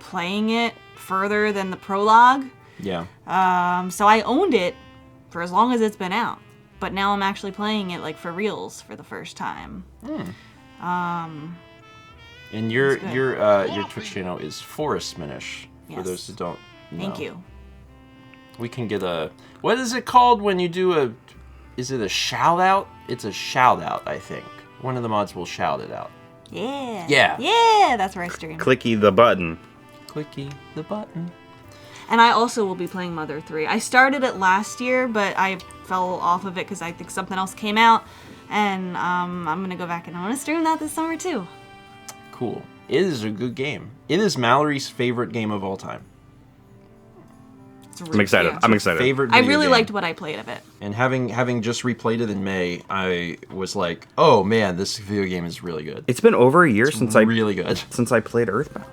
playing it further than the prologue. Yeah. So I owned it for as long as it's been out. But now I'm actually playing it, like, for reals for the first time. And your Twitch channel is Forest Minish, for Yes. those who don't know. Thank you. We can get a... What is it called when you do a... Is it a shout out? It's a shout out, I think. One of the mods will shout it out. Yeah. Yeah. Yeah, that's where I stream. Clicky the button. Clicky the button. And I also will be playing Mother 3. I started it last year, but I fell off of it because I think something else came out. And I'm going to go back and I want to stream that this summer too. Cool. It is a good game. It is Mallory's favorite game of all time. It's really, I'm excited. yeah. I'm excited. Favorite I video really game. liked what I played of it. And having just replayed it in May, I was like, oh man, this video game is really good. It's been over a year since really good. I played Earthbound.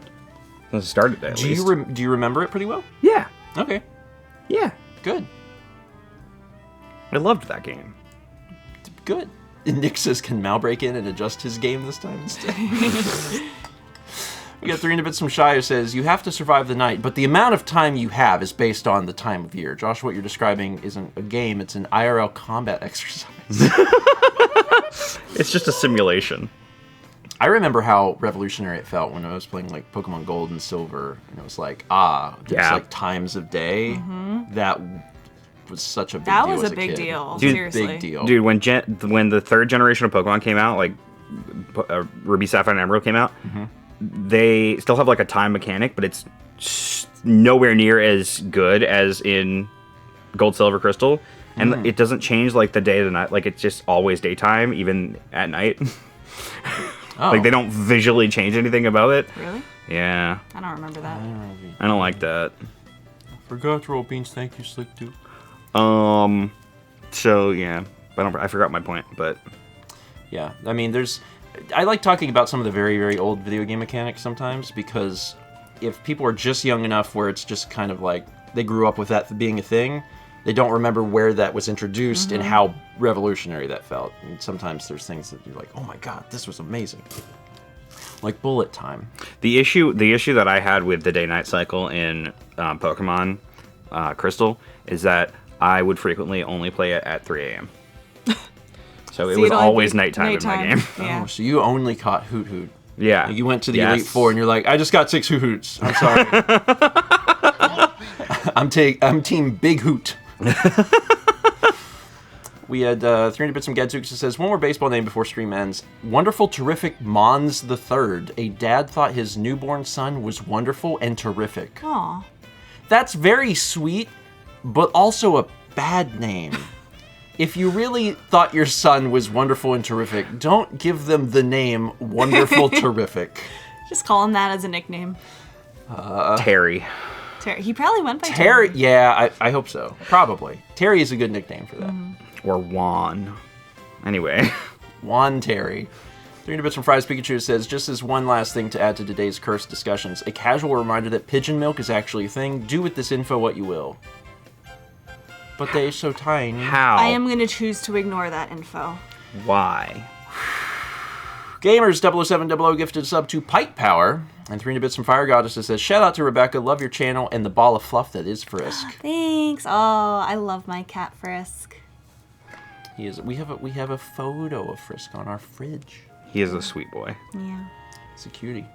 Since I started it, at Do least. do you remember it pretty well? Yeah. Okay, Yeah. good. I loved that game. Good. And Nick says, can Mal break in and adjust his game this time instead? We got 300 Bits from Shy who says, you have to survive the night, but the amount of time you have is based on the time of year. Josh, what you're describing isn't a game, it's an IRL combat exercise. It's just a simulation. I remember how revolutionary it felt when I was playing like Pokemon Gold and Silver, and it was like, there's Yeah. like times of day. That was such a big That deal was as a big kid. deal. Dude, Seriously. Big deal. Dude, when the third generation of Pokemon came out, like Ruby, Sapphire, and Emerald came out, they still have like a time mechanic, but it's nowhere near as good as in Gold, Silver, Crystal. And it doesn't change like the day to night. Like it's just always daytime, even at night. Oh. Like they don't visually change anything about it. Really? Yeah, I don't remember that. I don't like that. Forgot to roll beans. Thank you, Slick Dude. So yeah, I forgot my point, but Yeah, I mean, I like talking about some of the very, very old video game mechanics sometimes, because if people are just young enough where it's just kind of like they grew up with that being a thing, they don't remember where that was introduced and how revolutionary that felt. And sometimes there's things that you're like, oh my god, this was amazing. Like bullet time. the issue that I had with the day-night cycle in Pokemon Crystal is that I would frequently only play it at 3 a.m. So it was you'd only always be nighttime in my game. Yeah. Oh, so you only caught Hoot Hoot. Yeah. You went to the Yes. Elite Four and you're like, I just got 6 Hoot Hoots. I'm sorry. I'm Team Big Hoot. We had 300 Bits from Gadzooks that says, one more baseball name before stream ends. Wonderful, terrific Mons the Third. A dad thought his newborn son was wonderful and terrific. Aw. That's very sweet, but also a bad name. If you really thought your son was wonderful and terrific, don't give them the name Wonderful Terrific. Just call him that as a nickname. Terry. Terry. He probably went by Terry, yeah, I hope so. Probably. Terry is a good nickname for that. Or Juan. Anyway. Juan Terry. 300 Bits from Fries Pikachu says, just as one last thing to add to today's cursed discussions, a casual reminder that pigeon milk is actually a thing. Do with this info what you will. But they're so tiny. How? I am going to choose to ignore that info. Why? Gamers 00700 gifted sub to Pipe Power. And 300 Bits from Fire Goddess says, shout out to Rebecca, love your channel and the ball of fluff that is Frisk. Thanks. Oh, I love my cat Frisk. He is. We have a photo of Frisk on our fridge. He is a sweet boy. Yeah. It's a cutie.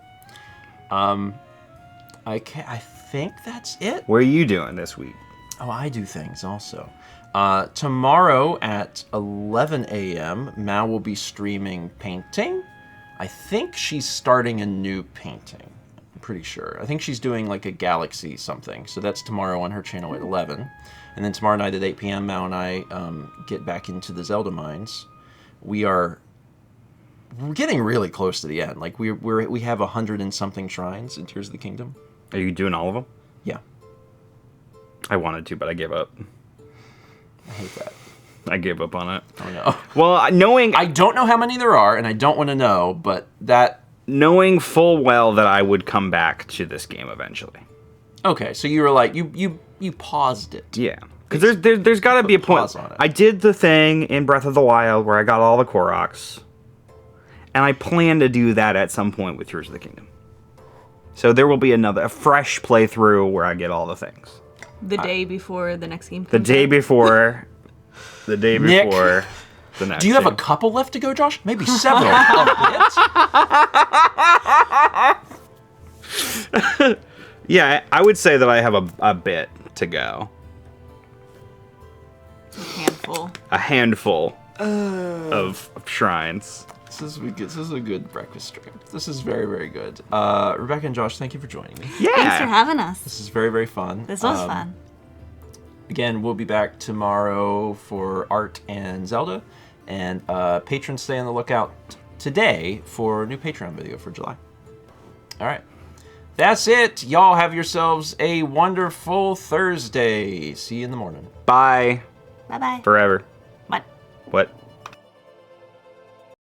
I think that's it. What are you doing this week? Oh, I do things also. Tomorrow at 11 a.m., Mal will be streaming painting. I think she's starting a new painting. I'm pretty sure. I think she's doing like a galaxy something. So that's tomorrow on her channel at 11. And then tomorrow night at 8 p.m., Mal and I get back into the Zelda mines. We're getting really close to the end. Like we have 100 and something shrines in Tears of the Kingdom. Are you doing all of them? Yeah. I wanted to, but I gave up. I hate that. I gave up on it. Oh no. Well, knowing I don't know how many there are, and I don't want to know, but knowing full well that I would come back to this game eventually. Okay, so you were like you paused it. Yeah. Because there's got to be a point. Pause on it. I did the thing in Breath of the Wild where I got all the Koroks, and I plan to do that at some point with Tears of the Kingdom. So there will be a fresh playthrough where I get all the things. The day before the next game comes The day out. before. The day Nick, before the next. Do you have a game. couple left to go, Josh? Maybe several. Yeah, I would say that I have a bit to go. A handful. A handful of shrines. This is a good breakfast stream. This is very, very good. Rebecca and Josh, thank you for joining me. Yeah. Thanks for having us. This is very, very fun. This was fun. Again, we'll be back tomorrow for Art and Zelda. And patrons, stay on the lookout today for a new Patreon video for July. All right. That's it. Y'all have yourselves a wonderful Thursday. See you in the morning. Bye. Bye-bye. Forever. What? What?